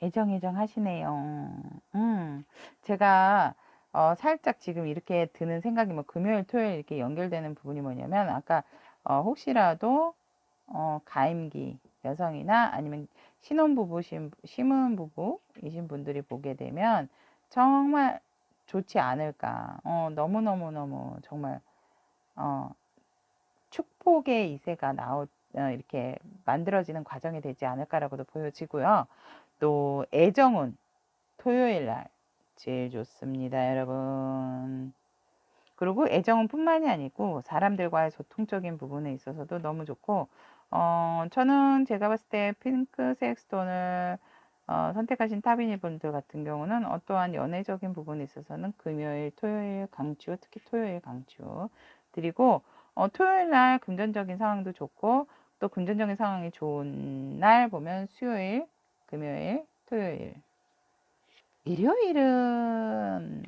애정 하시네요. 제가 살짝 지금 이렇게 드는 생각이 뭐 금요일, 토요일 이렇게 연결되는 부분이 뭐냐면 아까 혹시라도 가임기 여성이나 아니면 신혼부부이신 분들이 보게 되면 정말 좋지 않을까. 너무너무너무 정말 어, 축복의 이세가 이렇게 만들어지는 과정이 되지 않을까라고도 보여지고요. 또 애정은 토요일 날 제일 좋습니다, 여러분. 그리고 애정은 뿐만이 아니고 사람들과의 소통적인 부분에 있어서도 너무 좋고 저는 제가 봤을 때 핑크색 스톤을 선택하신 타비니 분들 같은 경우는 어떠한 연애적인 부분에 있어서는 금요일, 토요일 강추, 특히 토요일 강추 드리고 토요일 날 금전적인 상황도 좋고 또 금전적인 상황이 좋은 날 보면 수요일, 금요일, 토요일 일요일은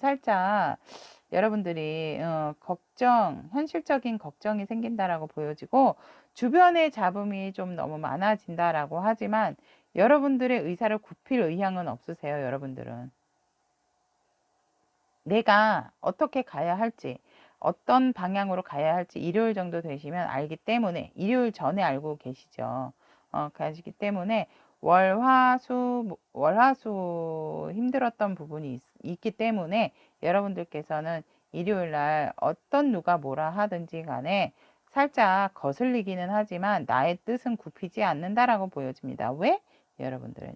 살짝 여러분들이 현실적인 걱정이 생긴다라고 보여지고 주변의 잡음이 좀 너무 많아진다라고 하지만 여러분들의 의사를 굽힐 의향은 없으세요, 여러분들은. 내가 어떻게 가야 할지, 어떤 방향으로 가야 할지 일요일 정도 되시면 알기 때문에 일요일 전에 알고 계시죠. 가시기 때문에 월화수 힘들었던 부분이 있기 때문에 여러분들께서는 일요일 날 어떤 누가 뭐라 하든지 간에 살짝 거슬리기는 하지만 나의 뜻은 굽히지 않는다라고 보여집니다. 왜? 여러분들은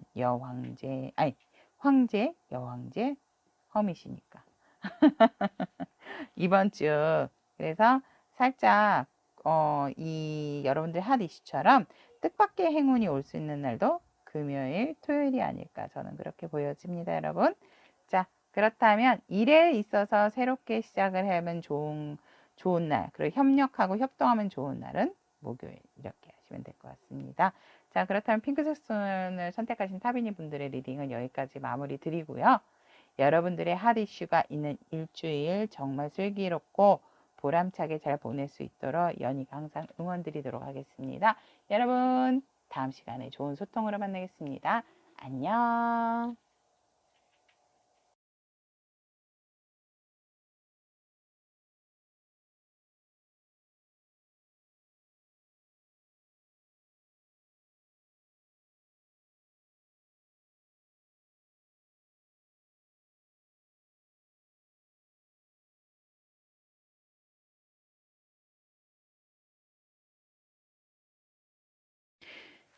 황제, 여황제, 험이시니까. 이번 주 그래서 살짝 이 여러분들 핫 이슈처럼 뜻밖의 행운이 올 수 있는 날도 금요일, 토요일이 아닐까 저는 그렇게 보여집니다, 여러분. 자, 그렇다면 일에 있어서 새롭게 시작을 하면 좋은 날, 그리고 협력하고 협동하면 좋은 날은 목요일 이렇게 하시면 될 것 같습니다. 자, 그렇다면 핑크색 스톤을 선택하신 타비니 분들의 리딩은 여기까지 마무리 드리고요. 여러분들의 핫 이슈가 있는 일주일 정말 슬기롭고 보람차게 잘 보낼 수 있도록 연희가 항상 응원드리도록 하겠습니다. 여러분 다음 시간에 좋은 소통으로 만나겠습니다. 안녕.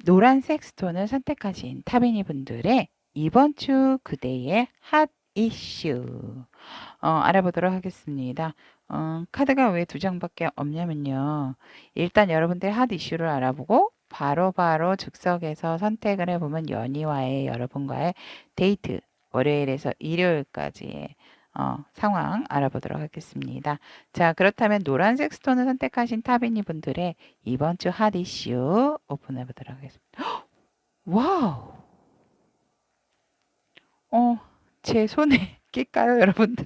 노란색 스톤을 선택하신 타비니 분들의 이번 주 그대의 핫 이슈 알아보도록 하겠습니다. 카드가 왜 두 장밖에 없냐면요. 일단 여러분들 핫 이슈를 알아보고 바로바로 즉석에서 선택을 해보면 연희와의 여러분과의 데이트 월요일에서 일요일까지의 상황 알아보도록 하겠습니다. 자, 그렇다면 노란색 스톤을 선택하신 타비니 분들의 이번 주 핫 이슈 오픈해 보도록 하겠습니다. 와우! 제 손에 낄까요, 여러분들?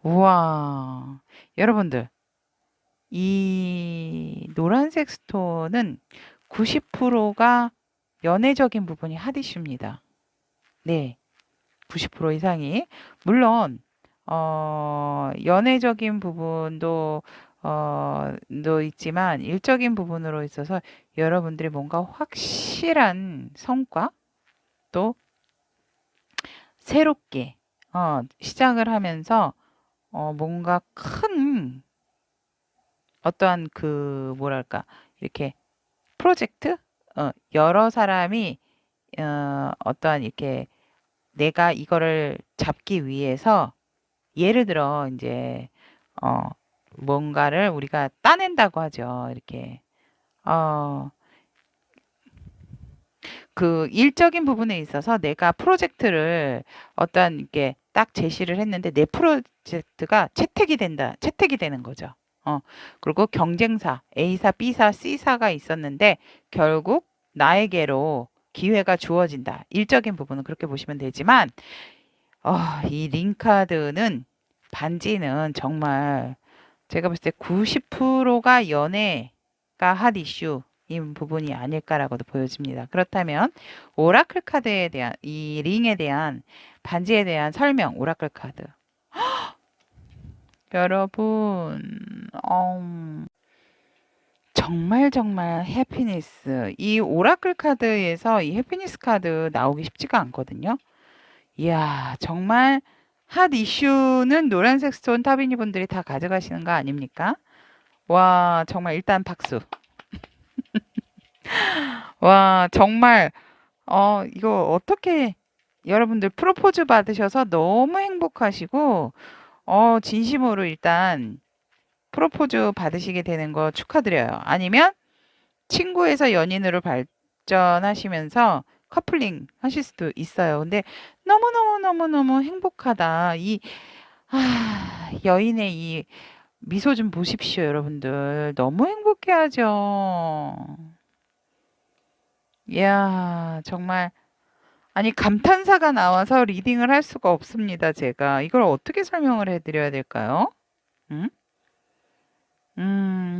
우와. 여러분들, 이 노란색 스톤은 90%가 연애적인 부분이 핫 이슈입니다. 네. 90% 이상이. 물론, 연애적인 부분도, 도 있지만, 일적인 부분으로 있어서 여러분들이 뭔가 확실한 성과, 또 새롭게, 시작을 하면서, 뭔가 큰 어떠한 뭐랄까 이렇게 프로젝트 여러 사람이 어떠한 이렇게 내가 이거를 잡기 위해서 예를 들어 이제 뭔가를 우리가 따낸다고 하죠. 이렇게 어 그 일적인 부분에 있어서 내가 프로젝트를 어떤 이렇게 딱 제시를 했는데 내 프로젝트가 채택이 되는 거죠. 그리고 경쟁사, A사, B사, C사가 있었는데 결국 나에게로 기회가 주어진다. 일적인 부분은 그렇게 보시면 되지만, 이 링카드는 반지는 정말 제가 봤을 때 90%가 연애가 핫 이슈인 부분이 아닐까라고도 보여집니다. 그렇다면 오라클 카드에 대한 이 링에 대한 반지에 대한 설명, 오라클 카드. 여러분, 정말 정말 해피니스. 이 오라클 카드에서 이 해피니스 카드 나오기 쉽지가 않거든요. 이야, 정말 핫 이슈는 노란색 스톤 타비니 분들이 다 가져가시는 거 아닙니까? 와, 정말 일단 박수. 와, 정말, 이거 어떻게 여러분들 프로포즈 받으셔서 너무 행복하시고, 진심으로 일단 프로포즈 받으시게 되는 거 축하드려요. 아니면 친구에서 연인으로 발전하시면서 커플링 하실 수도 있어요. 근데 너무너무너무너무 행복하다. 여인의 이 미소 좀 보십시오, 여러분들. 너무 행복해하죠. 이야, 정말. 아니, 감탄사가 나와서 리딩을 할 수가 없습니다, 제가. 이걸 어떻게 설명을 해드려야 될까요? 음?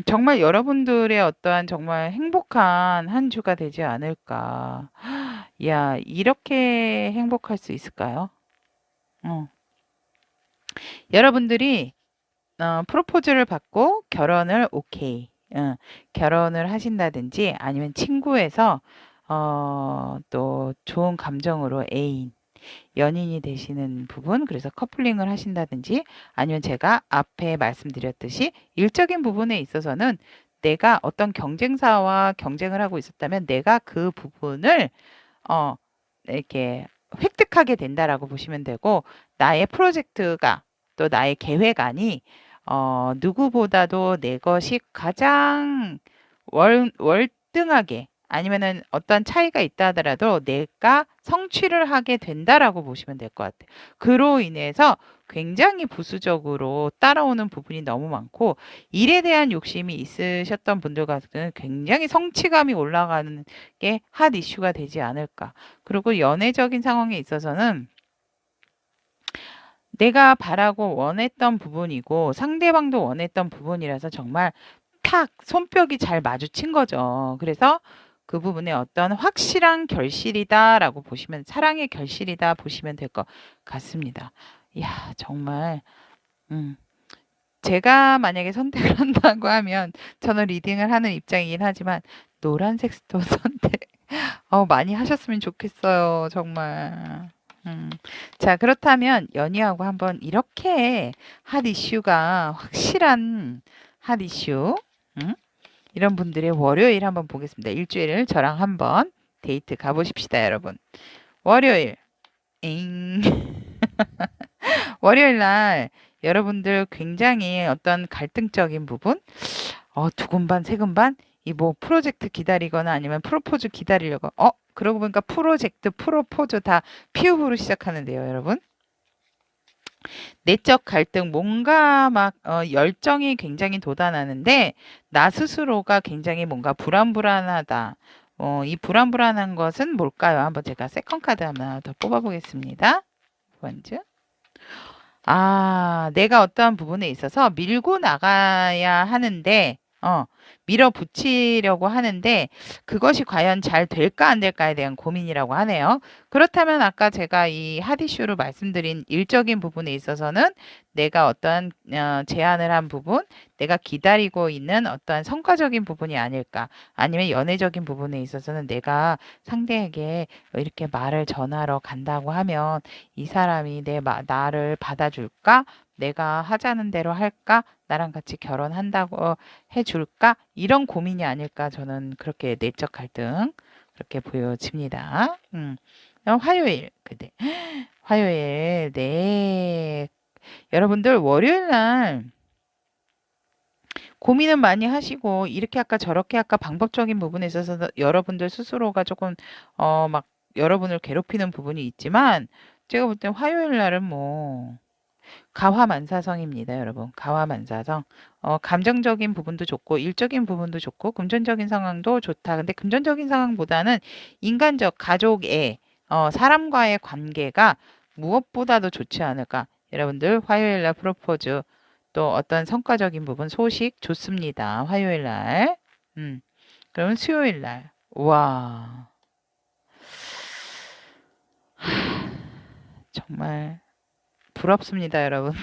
정말 여러분들의 어떠한 정말 행복한 한 주가 되지 않을까. 야, 이렇게 행복할 수 있을까요? 어. 여러분들이 프로포즈를 받고 결혼을 오케이. 결혼을 하신다든지 아니면 친구에서 또 좋은 감정으로 애인, 연인이 되시는 부분, 그래서 커플링을 하신다든지 아니면 제가 앞에 말씀드렸듯이 일적인 부분에 있어서는 내가 어떤 경쟁사와 경쟁을 하고 있었다면 내가 그 부분을 어, 이렇게 획득하게 된다라고 보시면 되고 나의 프로젝트가 또 나의 계획안이 누구보다도 내 것이 가장 월등하게 아니면은 어떤 차이가 있다 하더라도 내가 성취를 하게 된다라고 보시면 될 것 같아요. 그로 인해서 굉장히 부수적으로 따라오는 부분이 너무 많고 일에 대한 욕심이 있으셨던 분들 같은 굉장히 성취감이 올라가는 게 핫 이슈가 되지 않을까. 그리고 연애적인 상황에 있어서는 내가 바라고 원했던 부분이고 상대방도 원했던 부분이라서 정말 탁 손뼉이 잘 마주친 거죠. 그래서 그 부분에 어떤 확실한 결실이다라고 보시면 사랑의 결실이다 보시면 될 것 같습니다. 이야, 정말 제가 만약에 선택을 한다고 하면 저는 리딩을 하는 입장이긴 하지만 노란색 스톤 선택 많이 하셨으면 좋겠어요. 정말. 자, 그렇다면 연희하고 한번 이렇게 핫 이슈가 확실한 핫 이슈, 이런 분들의 월요일 한번 보겠습니다. 일주일을 저랑 한번 데이트 가보십시다, 여러분. 월요일, 잉. 월요일 날 여러분들 굉장히 어떤 갈등적인 부분, 두근반, 세근반, 이 뭐 프로젝트 기다리거나 아니면 프로포즈 기다리려고, 그러고 보니까 프로젝트, 프로포즈 다 피읍으로 시작하는데요, 여러분. 내적 갈등, 뭔가 막 열정이 굉장히 돋아나는데 나 스스로가 굉장히 뭔가 불안불안하다. 이 불안불안한 것은 뭘까요? 한번 제가 세컨 카드 하나 더 뽑아보겠습니다. 번째. 내가 어떠한 부분에 있어서 밀고 나가야 하는데, 밀어붙이려고 하는데, 그것이 과연 잘 될까 안 될까에 대한 고민이라고 하네요. 그렇다면 아까 제가 이 핫이슈로 말씀드린 일적인 부분에 있어서는 내가 어떠한 제안을 한 부분, 내가 기다리고 있는 어떠한 성과적인 부분이 아닐까, 아니면 연애적인 부분에 있어서는 내가 상대에게 이렇게 말을 전하러 간다고 하면 이 사람이 나를 받아줄까? 내가 하자는 대로 할까? 나랑 같이 결혼한다고 해줄까? 이런 고민이 아닐까? 저는 그렇게 내적 갈등 그렇게 보여집니다. 화요일, 그때 화요일, 네. 여러분들 월요일 날 고민은 많이 하시고 이렇게 할까 저렇게 할까 방법적인 부분에 있어서 여러분들 스스로가 조금 막 여러분을 괴롭히는 부분이 있지만 제가 볼 때 화요일 날은 뭐 가화만사성입니다, 여러분. 가화만사성. 감정적인 부분도 좋고 일적인 부분도 좋고 금전적인 상황도 좋다. 근데 금전적인 상황보다는 인간적 가족의 사람과의 관계가 무엇보다도 좋지 않을까. 여러분들 화요일 날 프로포즈 또 어떤 성과적인 부분 소식 좋습니다. 화요일 날. 그러면 수요일 날. 와. 정말 부럽습니다, 여러분.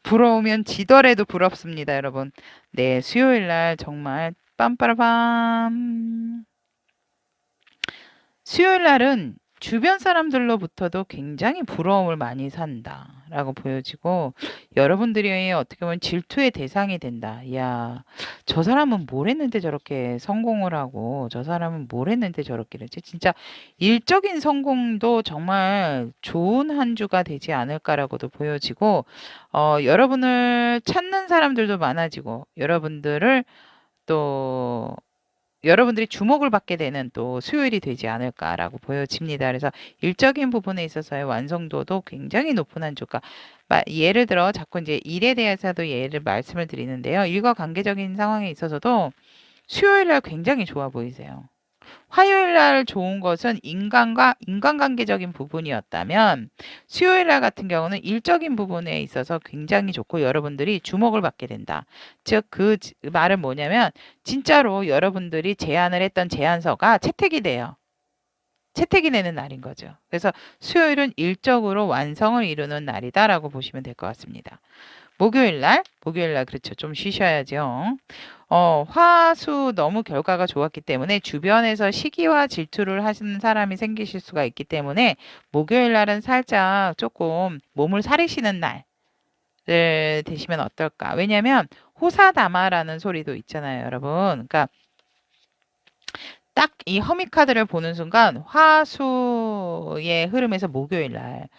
부러우면 지더라도 부럽습니다, 여러분. 네, 수요일 날 정말 빰빠라밤. 수요일 날은 주변 사람들로부터도 굉장히 부러움을 많이 산다라고 보여지고 여러분들이 어떻게 보면 질투의 대상이 된다. 야, 저 사람은 뭘 했는데 저렇게 성공을 하고 저 사람은 뭘 했는데 저렇게 되지? 진짜 일적인 성공도 정말 좋은 한 주가 되지 않을까라고도 보여지고 여러분을 찾는 사람들도 많아지고 또 여러분들이 주목을 받게 되는 또 수요일이 되지 않을까라고 보여집니다. 그래서 일적인 부분에 있어서의 완성도도 굉장히 높은 한 주가 예를 들어 자꾸 이제 일에 대해서도 예를 말씀을 드리는데요. 일과 관계적인 상황에 있어서도 수요일 날 굉장히 좋아 보이세요. 화요일 날 좋은 것은 인간관계적인 부분이었다면 수요일 날 같은 경우는 일적인 부분에 있어서 굉장히 좋고 여러분들이 주목을 받게 된다. 즉, 그 말은 뭐냐면 진짜로 여러분들이 제안을 했던 제안서가 채택이 돼요. 채택이 되는 날인 거죠. 그래서 수요일은 일적으로 완성을 이루는 날이다라고 보시면 될 것 같습니다. 목요일 날 그렇죠. 좀 쉬셔야죠. 화수 너무 결과가 좋았기 때문에 주변에서 시기와 질투를 하시는 사람이 생기실 수가 있기 때문에 목요일 날은 살짝 조금 몸을 사리시는 날을 되시면 어떨까? 왜냐면 호사다마라는 소리도 있잖아요, 여러분. 그러니까 딱 이 허미 카드를 보는 순간 화수의 흐름에서 목요일 날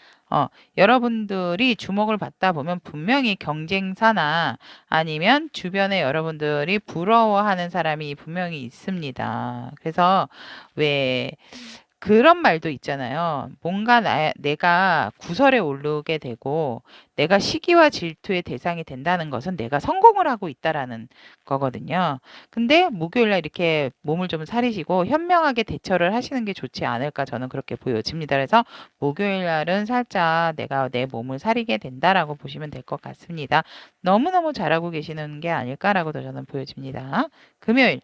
여러분들이 주목을 받다 보면 분명히 경쟁사나 아니면 주변에 여러분들이 부러워하는 사람이 분명히 있습니다. 그래서 왜 그런 말도 있잖아요. 뭔가 내가 구설에 오르게 되고 내가 시기와 질투의 대상이 된다는 것은 내가 성공을 하고 있다라는 거거든요. 근데 목요일 날 이렇게 몸을 좀 사리시고 현명하게 대처를 하시는 게 좋지 않을까 저는 그렇게 보여집니다. 그래서 목요일 날은 살짝 내가 내 몸을 사리게 된다라고 보시면 될 것 같습니다. 너무너무 잘하고 계시는 게 아닐까라고도 저는 보여집니다. 금요일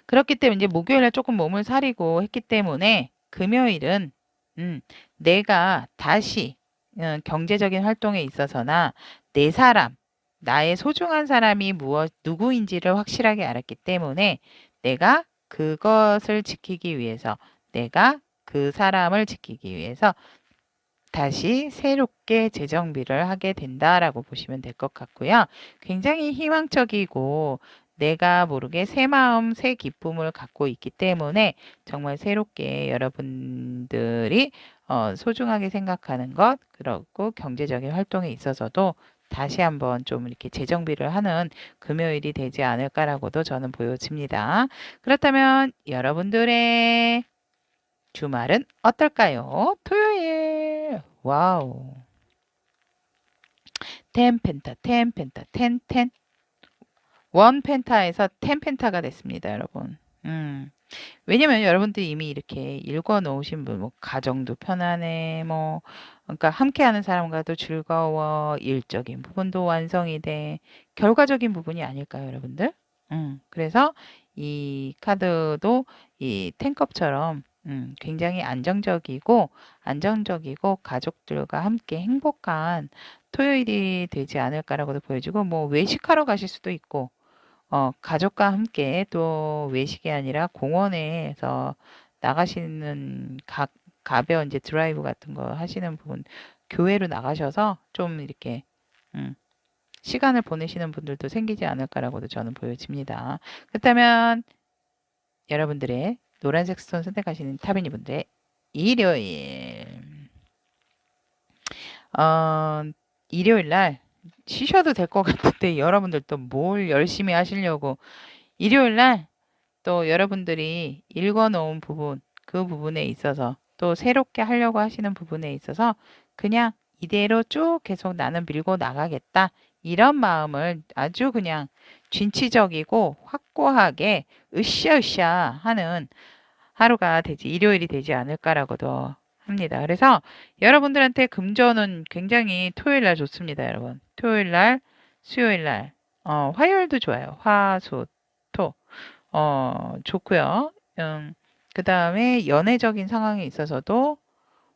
그렇기 때문에 이제 목요일에 조금 몸을 사리고 했기 때문에 금요일은 내가 다시 경제적인 활동에 있어서나 내 사람, 나의 소중한 사람이 누구인지를 확실하게 알았기 때문에 내가 그것을 지키기 위해서 내가 그 사람을 지키기 위해서 다시 새롭게 재정비를 하게 된다라고 보시면 될 것 같고요. 굉장히 희망적이고 내가 모르게 새 마음, 새 기쁨을 갖고 있기 때문에 정말 새롭게 여러분들이 소중하게 생각하는 것, 그렇고 경제적인 활동에 있어서도 다시 한번 좀 이렇게 재정비를 하는 금요일이 되지 않을까라고도 저는 보여집니다. 그렇다면 여러분들의 주말은 어떨까요? 토요일. 와우. 텐펜타, 텐펜타, 텐텐. 원 펜타에서 텐 펜타가 됐습니다, 여러분. 왜냐면 여러분들이 이미 이렇게 읽어 놓으신 분, 뭐, 가정도 편안해, 뭐, 그러니까 함께하는 사람과도 즐거워, 일적인 부분도 완성이 돼, 결과적인 부분이 아닐까요, 여러분들? 그래서 이 카드도 이 텐컵처럼 굉장히 안정적이고 가족들과 함께 행복한 토요일이 되지 않을까라고도 보여지고 뭐 외식하러 가실 수도 있고 가족과 함께 또 외식이 아니라 공원에서 나가시는 가벼운 이제 드라이브 같은 거 하시는 분 교회로 나가셔서 좀 이렇게 시간을 보내시는 분들도 생기지 않을까라고도 저는 보여집니다. 그렇다면 여러분들의 노란색 스톤 선택하시는 타비니 분들의 일요일 일요일 날 쉬셔도 될 것 같은데 여러분들 또 뭘 열심히 하시려고 일요일 날 또 여러분들이 읽어 놓은 부분, 그 부분에 있어서 또 새롭게 하려고 하시는 부분에 있어서 그냥 이대로 쭉 계속 나는 밀고 나가겠다. 이런 마음을 아주 그냥 진취적이고 확고하게 으쌰으쌰 하는 하루가 되지, 일요일이 되지 않을까라고도 합니다. 그래서 여러분들한테 금전은 굉장히 토요일 날 좋습니다, 여러분. 토요일 날, 수요일 날, 화요일도 좋아요. 화, 수, 토. 좋고요. 그 다음에 연애적인 상황에 있어서도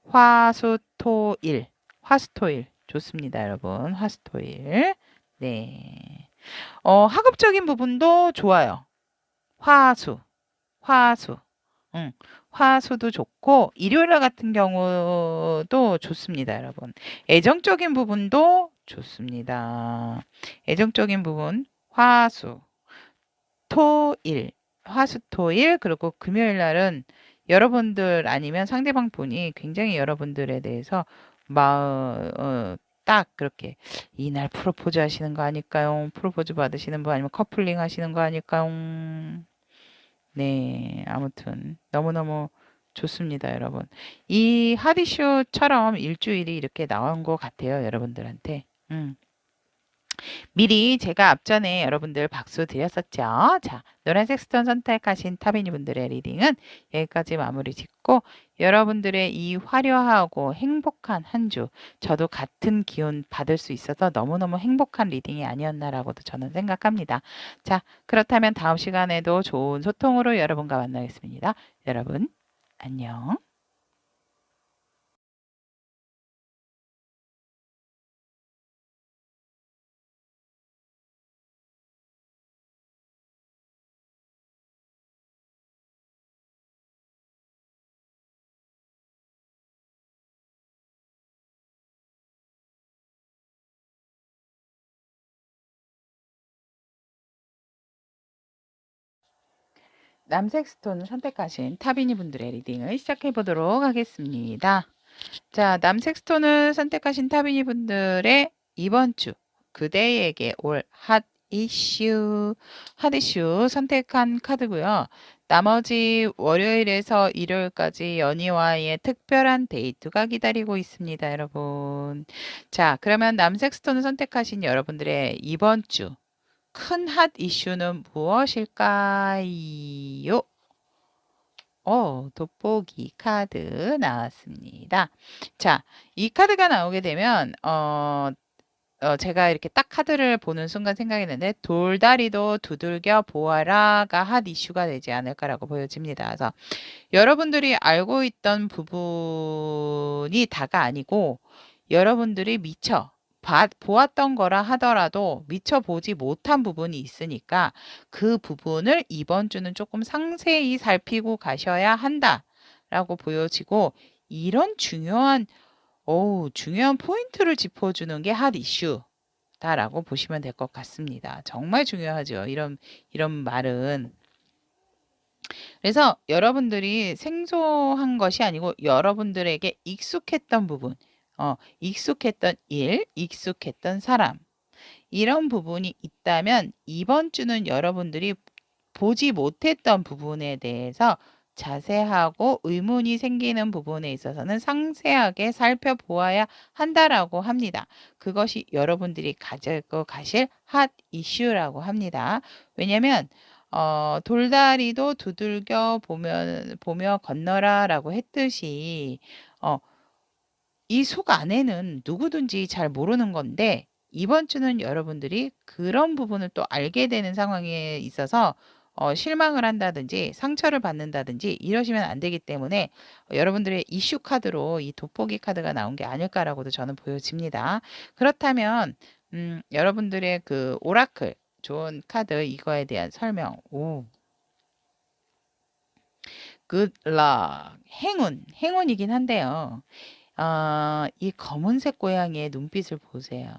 화수토일, 화수토일 좋습니다, 여러분. 화수토일. 네. 학업적인 부분도 좋아요. 화수, 화수. 응. 화수도 좋고 일요일 같은 경우도 좋습니다, 여러분. 애정적인 부분도 좋습니다. 애정적인 부분 화수. 토일, 화수토일, 그리고 금요일 날은 여러분들 아니면 상대방 분이 굉장히 여러분들에 대해서 딱 그렇게 이날 프로포즈 하시는 거 아닐까요? 프로포즈 받으시는 분 아니면 커플링 하시는 거 아닐까요? 네, 아무튼 너무너무 좋습니다, 여러분. 이 하디쇼처럼 일주일이 이렇게 나온 것 같아요, 여러분들한테. 미리 제가 앞전에 여러분들 박수 드렸었죠. 자, 노란색 스톤 선택하신 타비니 분들의 리딩은 여기까지 마무리 짓고 여러분들의 이 화려하고 행복한 한 주, 저도 같은 기운 받을 수 있어서 너무너무 행복한 리딩이 아니었나라고도 저는 생각합니다. 자, 그렇다면 다음 시간에도 좋은 소통으로 여러분과 만나겠습니다. 여러분, 안녕. 남색 스톤을 선택하신 타비니 분들의 리딩을 시작해 보도록 하겠습니다. 자, 남색 스톤을 선택하신 타비니 분들의 이번 주 그대에게 올 핫 이슈 선택한 카드고요. 나머지 월요일에서 일요일까지 연희와의 특별한 데이트가 기다리고 있습니다, 여러분. 자, 그러면 남색 스톤을 선택하신 여러분들의 이번 주 큰 핫 이슈는 무엇일까요? 돋보기 카드 나왔습니다. 자, 이 카드가 나오게 되면, 제가 이렇게 딱 카드를 보는 순간 생각했는데, 돌다리도 두들겨 보아라가 핫 이슈가 되지 않을까라고 보여집니다. 그래서 여러분들이 알고 있던 부분이 다가 아니고, 여러분들이 미처 보았던 거라 하더라도 미처 보지 못한 부분이 있으니까 그 부분을 이번 주는 조금 상세히 살피고 가셔야 한다라고 보여지고 이런 중요한 포인트를 짚어주는 게 핫 이슈다라고 보시면 될 것 같습니다. 정말 중요하죠. 이런 말은. 그래서 여러분들이 생소한 것이 아니고 여러분들에게 익숙했던 부분, 익숙했던 일, 익숙했던 사람, 이런 부분이 있다면 이번 주는 여러분들이 보지 못했던 부분에 대해서 자세하고 의문이 생기는 부분에 있어서는 상세하게 살펴보아야 한다라고 합니다. 그것이 여러분들이 가지고 가실 핫 이슈라고 합니다. 왜냐면 돌다리도 두들겨 보며 건너라라고 했듯이 이 속 안에는 누구든지 잘 모르는 건데 이번 주는 여러분들이 그런 부분을 또 알게 되는 상황에 있어서 실망을 한다든지 상처를 받는다든지 이러시면 안 되기 때문에 여러분들의 이슈 카드로 이 돋보기 카드가 나온 게 아닐까라고도 저는 보여집니다. 그렇다면 여러분들의 그 오라클 좋은 카드 이거에 대한 설명. 굿락 행운이긴 한데요. 이 검은색 고양이의 눈빛을 보세요.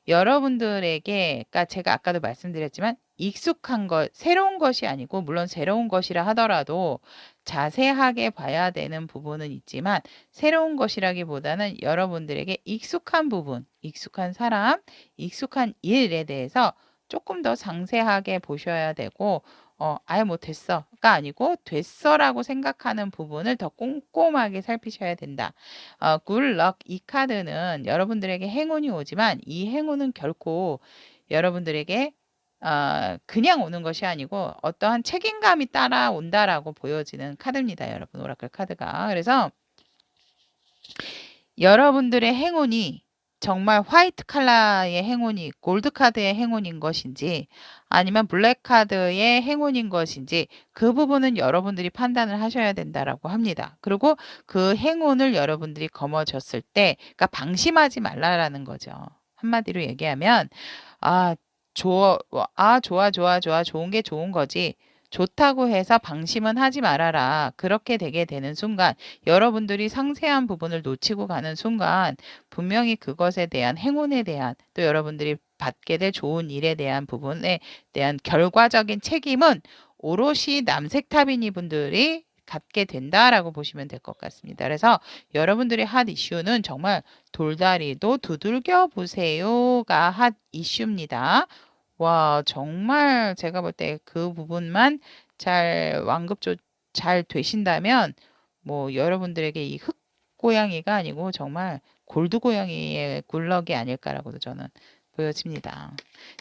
여러분들에게, 그러니까 제가 아까도 말씀드렸지만 익숙한 것, 새로운 것이 아니고 물론 새로운 것이라 하더라도 자세하게 봐야 되는 부분은 있지만 새로운 것이라기보다는 여러분들에게 익숙한 부분, 익숙한 사람, 익숙한 일에 대해서 조금 더 상세하게 보셔야 되고 아예 뭐 됐어가 아니고 됐어라고 생각하는 부분을 더 꼼꼼하게 살피셔야 된다. 굿럭 이 카드는 여러분들에게 행운이 오지만 이 행운은 결코 여러분들에게 그냥 오는 것이 아니고 어떠한 책임감이 따라온다라고 보여지는 카드입니다, 여러분. 오라클 카드가. 그래서 여러분들의 행운이 정말 화이트 컬러의 행운이 골드 카드의 행운인 것인지 아니면 블랙 카드의 행운인 것인지 그 부분은 여러분들이 판단을 하셔야 된다라고 합니다. 그리고 그 행운을 여러분들이 거머쥐었을 때 그러니까 방심하지 말라라는 거죠. 한마디로 얘기하면 좋아 좋은 게 좋은 거지. 좋다고 해서 방심은 하지 말아라. 그렇게 되게 되는 순간 여러분들이 상세한 부분을 놓치고 가는 순간 분명히 그것에 대한 행운에 대한 또 여러분들이 받게 될 좋은 일에 대한 부분에 대한 결과적인 책임은 오롯이 남색타비니 분들이 갖게 된다라고 보시면 될 것 같습니다. 그래서 여러분들의 핫 이슈는 정말 돌다리도 두들겨 보세요가 핫 이슈입니다. 와, 정말 제가 볼 때 그 부분만 잘 잘 되신다면 뭐 여러분들에게 이 흑 고양이가 아니고 정말 골드 고양이의 굴럭이 아닐까라고도 저는 보여집니다.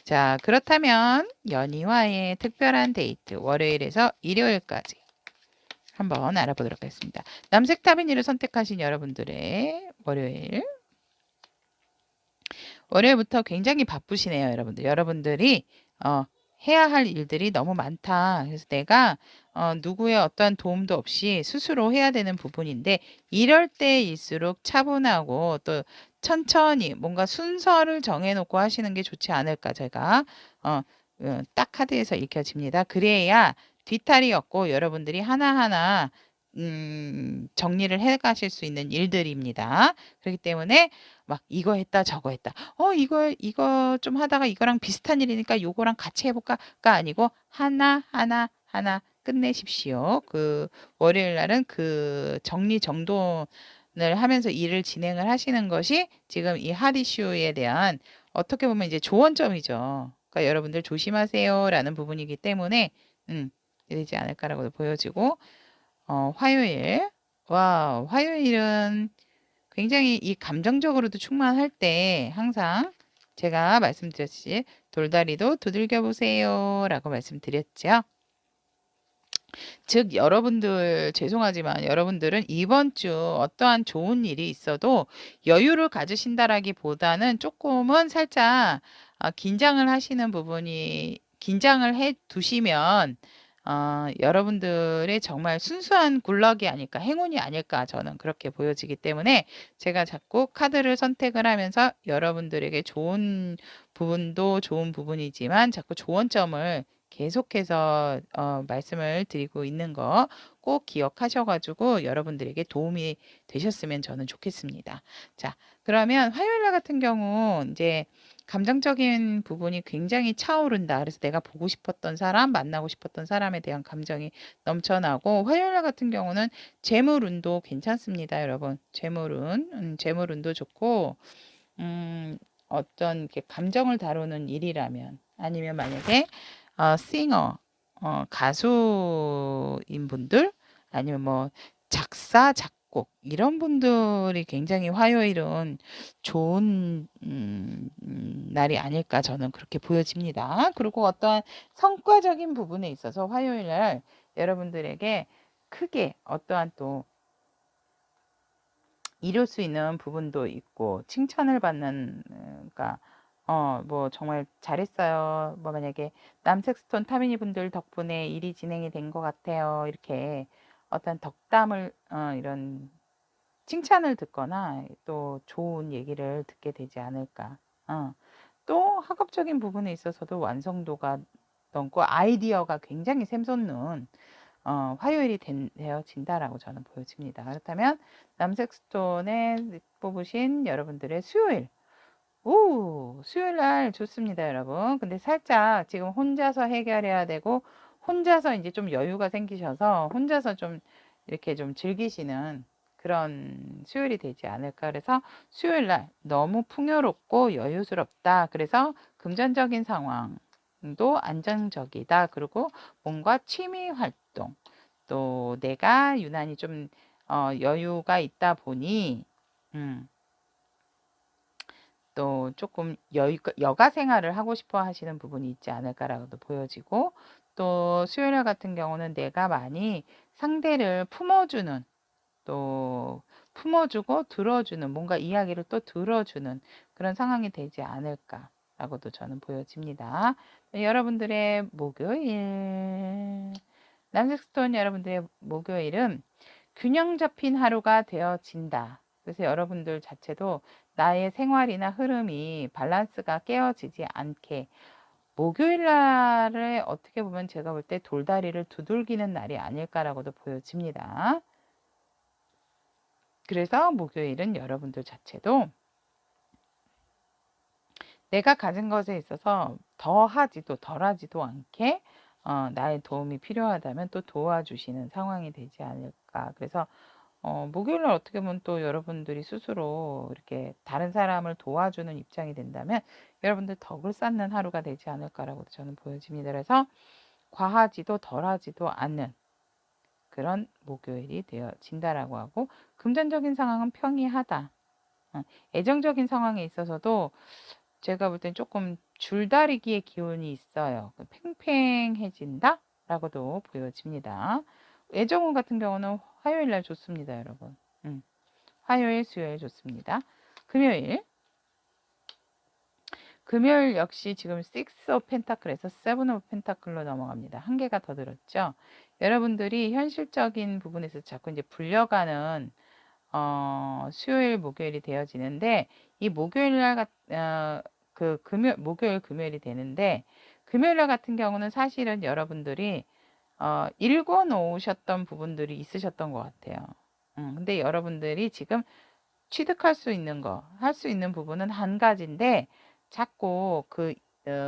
자, 그렇다면 연희와의 특별한 데이트 월요일에서 일요일까지 한번 알아보도록 하겠습니다. 남색 타비니를 선택하신 여러분들의 월요일부터 굉장히 바쁘시네요, 여러분들. 여러분들이 해야 할 일들이 너무 많다. 그래서 내가 누구의 어떠한 도움도 없이 스스로 해야 되는 부분인데 이럴 때일수록 차분하고 또 천천히 뭔가 순서를 정해놓고 하시는 게 좋지 않을까 제가 딱 카드에서 읽혀집니다. 그래야 뒤탈이 없고 여러분들이 하나하나 정리를 해 가실 수 있는 일들입니다. 그렇기 때문에 막 이거 했다 저거 했다. 이거 좀 하다가 이거랑 비슷한 일이니까 요거랑 같이 해볼까가 아니고 하나 끝내십시오. 그 월요일 날은 그 정리정돈을 하면서 일을 진행을 하시는 것이 지금 이 핫 이슈에 대한 어떻게 보면 이제 조언점이죠. 그러니까 여러분들 조심하세요라는 부분이기 때문에 되지 않을까라고 보여지고 화요일. 와, 화요일은 굉장히 이 감정적으로도 충만할 때 항상 제가 말씀드렸듯이 돌다리도 두들겨 보세요라고 말씀드렸죠. 즉 여러분들 죄송하지만 여러분들은 이번 주 어떠한 좋은 일이 있어도 여유를 가지신다라기보다는 조금은 살짝 긴장을 하시는 부분이 긴장을 해 두시면 여러분들의 정말 순수한 굴럭이 아닐까, 행운이 아닐까 저는 그렇게 보여지기 때문에 제가 자꾸 카드를 선택을 하면서 여러분들에게 좋은 부분도 좋은 부분이지만 자꾸 조언점을 계속해서 말씀을 드리고 있는 거 꼭 기억하셔가지고 여러분들에게 도움이 되셨으면 저는 좋겠습니다. 자, 그러면 화요일 날 같은 경우 이제 감정적인 부분이 굉장히 차오른다. 그래서 내가 보고 싶었던 사람, 만나고 싶었던 사람에 대한 감정이 넘쳐나고 화요일 날 같은 경우는 재물운도 괜찮습니다, 여러분. 재물운도 좋고 어떤 이렇게 감정을 다루는 일이라면 아니면 만약에 싱어 가수인 분들 아니면 뭐 작사 작곡 이런 분들이 굉장히 화요일은 좋은 날이 아닐까 저는 그렇게 보여집니다. 그리고 어떠한 성과적인 부분에 있어서 화요일 날 여러분들에게 크게 어떠한 또 이룰 수 있는 부분도 있고 칭찬을 받는 그러니까 뭐 정말 잘했어요. 뭐 만약에 남색스톤 타미니 분들 덕분에 일이 진행이 된 것 같아요. 이렇게 어떤 덕담을 이런 칭찬을 듣거나 또 좋은 얘기를 듣게 되지 않을까. 또 학업적인 부분에 있어서도 완성도가 넘고 아이디어가 굉장히 샘솟는 화요일이 되어진다라고 저는 보여집니다. 그렇다면 남색 스톤에 뽑으신 여러분들의 수요일. 수요일 날 좋습니다, 여러분. 근데 살짝 지금 혼자서 해결해야 되고 혼자서 이제 좀 여유가 생기셔서 혼자서 좀 이렇게 좀 즐기시는 그런 수요일이 되지 않을까. 그래서 수요일 날 너무 풍요롭고 여유스럽다. 그래서 금전적인 상황도 안정적이다. 그리고 뭔가 취미 활동, 또 내가 유난히 좀 여유가 있다 보니 또 조금 여가 생활을 하고 싶어 하시는 부분이 있지 않을까라고도 보여지고, 또 수요일 같은 경우는 내가 많이 상대를 품어주는, 또 품어주고 들어주는, 뭔가 이야기를 또 들어주는 그런 상황이 되지 않을까라고도 저는 보여집니다. 여러분들의 목요일, 남색스톤 여러분들의 목요일은 균형 잡힌 하루가 되어진다. 그래서 여러분들 자체도 나의 생활이나 흐름이 밸런스가 깨어지지 않게, 목요일 날에 어떻게 보면 제가 볼 때 돌다리를 두들기는 날이 아닐까라고도 보여집니다. 그래서 목요일은 여러분들 자체도 내가 가진 것에 있어서 더하지도 덜하지도 않게 나의 도움이 필요하다면 또 도와주시는 상황이 되지 않을까. 그래서 목요일날 어떻게 보면 또 여러분들이 스스로 이렇게 다른 사람을 도와주는 입장이 된다면 여러분들 덕을 쌓는 하루가 되지 않을까라고 저는 보여집니다. 그래서 과하지도 덜하지도 않는 그런 목요일이 되어진다라고 하고, 금전적인 상황은 평이하다. 애정적인 상황에 있어서도 제가 볼 땐 조금 줄다리기의 기운이 있어요. 팽팽해진다? 라고도 보여집니다. 애정운 같은 경우는 화요일 날 좋습니다, 여러분. 화요일, 수요일 좋습니다. 금요일 역시 지금 6 오브 펜타클에서 7 오브 펜타클로 넘어갑니다. 한 개가 더 들었죠. 여러분들이 현실적인 부분에서 자꾸 이제 불려가는 수요일, 목요일이 되어지는데, 이 목요일 날 목요일, 금요일이 되는데, 금요일 날 같은 경우는 사실은 여러분들이 읽어 놓으셨던 부분들이 있으셨던 것 같아요. 근데 여러분들이 지금 취득할 수 있는 거, 할 수 있는 부분은 한 가지인데, 자꾸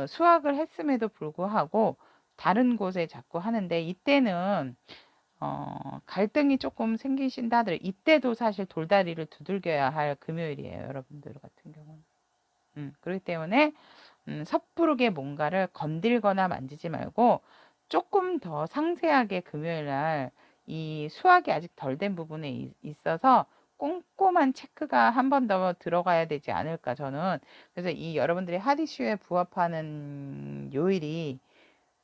수학을 했음에도 불구하고 다른 곳에 자꾸 하는데, 이때는 갈등이 조금 생기신다 하더라도 이때도 사실 돌다리를 두들겨야 할 금요일이에요, 여러분들 같은 경우는. 그렇기 때문에 섣부르게 뭔가를 건들거나 만지지 말고 조금 더 상세하게 금요일 날 이 수학이 아직 덜 된 부분에 있어서 꼼꼼한 체크가 한 번 더 들어가야 되지 않을까, 저는. 그래서 이 여러분들이 하디슈에 부합하는 요일이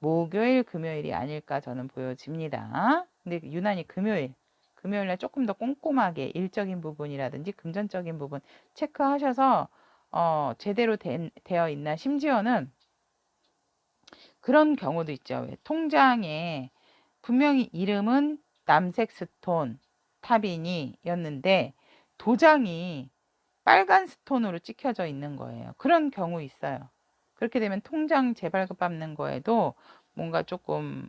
목요일, 금요일이 아닐까 저는 보여집니다. 근데 유난히 금요일날 조금 더 꼼꼼하게 일적인 부분이라든지 금전적인 부분 체크하셔서 제대로 되어 있나, 심지어는 그런 경우도 있죠. 왜 통장에 분명히 이름은 남색 스톤 타비니였는데 도장이 빨간 스톤으로 찍혀져 있는 거예요. 그런 경우 있어요. 그렇게 되면 통장 재발급 받는 거에도 뭔가 조금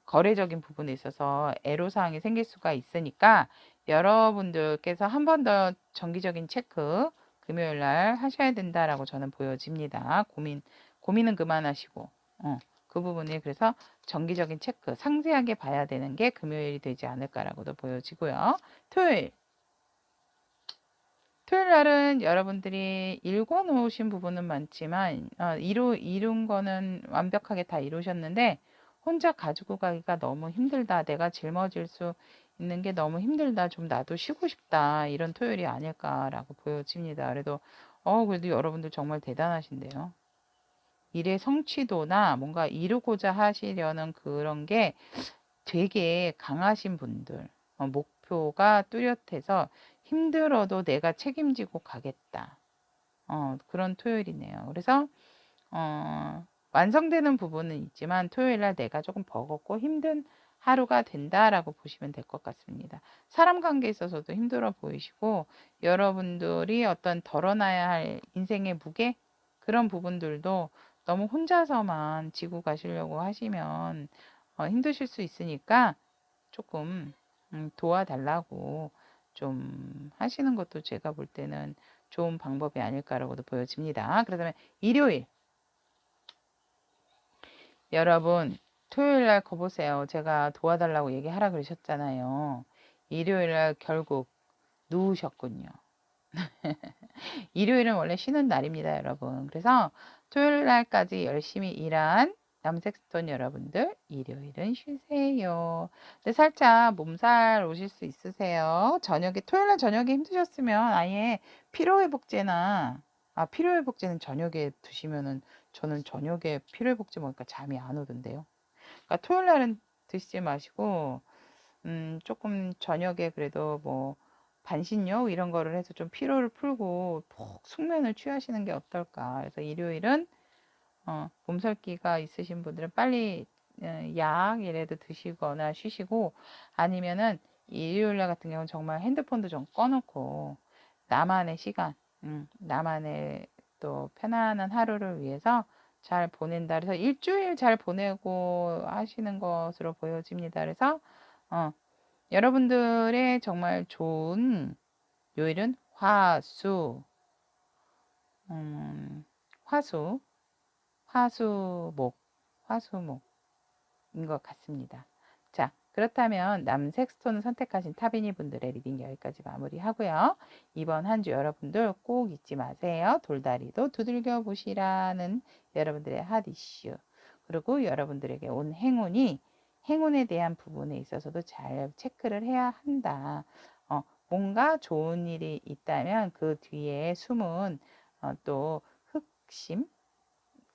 거래적인 부분에 있어서 애로사항이 생길 수가 있으니까 여러분들께서 한 번 더 정기적인 체크 금요일 날 하셔야 된다라고 저는 보여집니다. 고민은 그만하시고 그 부분이, 그래서 정기적인 체크 상세하게 봐야 되는 게 금요일이 되지 않을까라고도 보여지고요. 토요일 날은 여러분들이 읽어 놓으신 부분은 많지만 이룬 거는 완벽하게 다 이루셨는데 혼자 가지고 가기가 너무 힘들다. 내가 짊어질 수 있는 게 너무 힘들다. 좀 나도 쉬고 싶다. 이런 토요일이 아닐까라고 보여집니다. 그래도 여러분들 정말 대단하신데요. 일의 성취도나 뭔가 이루고자 하시려는 그런 게 되게 강하신 분들, 목표가 뚜렷해서 힘들어도 내가 책임지고 가겠다. 그런 토요일이네요. 그래서 완성되는 부분은 있지만 토요일 날 내가 조금 버겁고 힘든 하루가 된다라고 보시면 될 것 같습니다. 사람 관계에 있어서도 힘들어 보이시고, 여러분들이 어떤 덜어놔야 할 인생의 무게, 그런 부분들도 너무 혼자서만 지고 가시려고 하시면 힘드실 수 있으니까 조금 도와달라고 좀 하시는 것도 제가 볼 때는 좋은 방법이 아닐까라고도 보여집니다. 그러면 일요일, 여러분 토요일 날 거 보세요. 제가 도와달라고 얘기하라 그러셨잖아요. 일요일 날 결국 누우셨군요. 일요일은 원래 쉬는 날입니다, 여러분. 그래서 토요일 날까지 열심히 일한 남색스톤 여러분들, 일요일은 쉬세요. 근데 살짝 몸살 오실 수 있으세요. 토요일 날 저녁에 힘드셨으면 아예 피로회복제나, 피로회복제는 저녁에 드시면은 저는 저녁에 피로회복제 먹으니까 잠이 안 오던데요. 그러니까 토요일 날은 드시지 마시고, 조금 저녁에 그래도 뭐 반신욕 이런 거를 해서 좀 피로를 풀고 푹 숙면을 취하시는 게 어떨까. 그래서 일요일은 몸살기가 있으신 분들은 빨리 약 이라도 드시거나 쉬시고, 아니면은 일요일 날 같은 경우는 정말 핸드폰도 좀 꺼놓고 나만의 시간, 나만의 또 편안한 하루를 위해서 잘 보낸다. 그래서 일주일 잘 보내고 하시는 것으로 보여집니다. 그래서 어, 여러분들의 정말 좋은 요일은 음, 화수, 화수목, 화수목인 것 같습니다. 자, 그렇다면 남색 스톤을 선택하신 타비니 분들의 리딩 여기까지 마무리하고요. 이번 한 주 여러분들 꼭 잊지 마세요. 돌다리도 두들겨 보시라는 여러분들의 핫 이슈. 그리고 여러분들에게 온 행운에 대한 부분에 있어서도 잘 체크를 해야 한다. 뭔가 좋은 일이 있다면 그 뒤에 숨은 또 흑심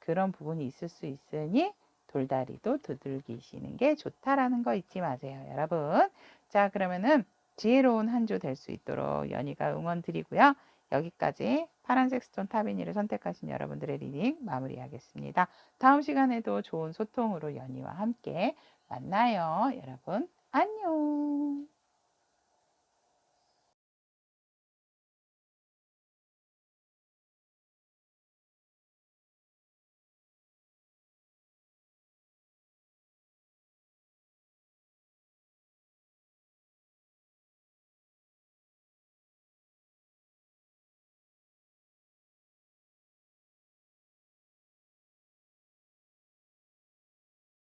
그런 부분이 있을 수 있으니 돌다리도 두들기시는 게 좋다라는 거 잊지 마세요, 여러분. 자, 그러면은 지혜로운 한 주 될 수 있도록 연희가 응원 드리고요. 여기까지 파란색 스톤 타비니를 선택하신 여러분들의 리딩 마무리하겠습니다. 다음 시간에도 좋은 소통으로 연희와 함께 만나요. 여러분, 안녕.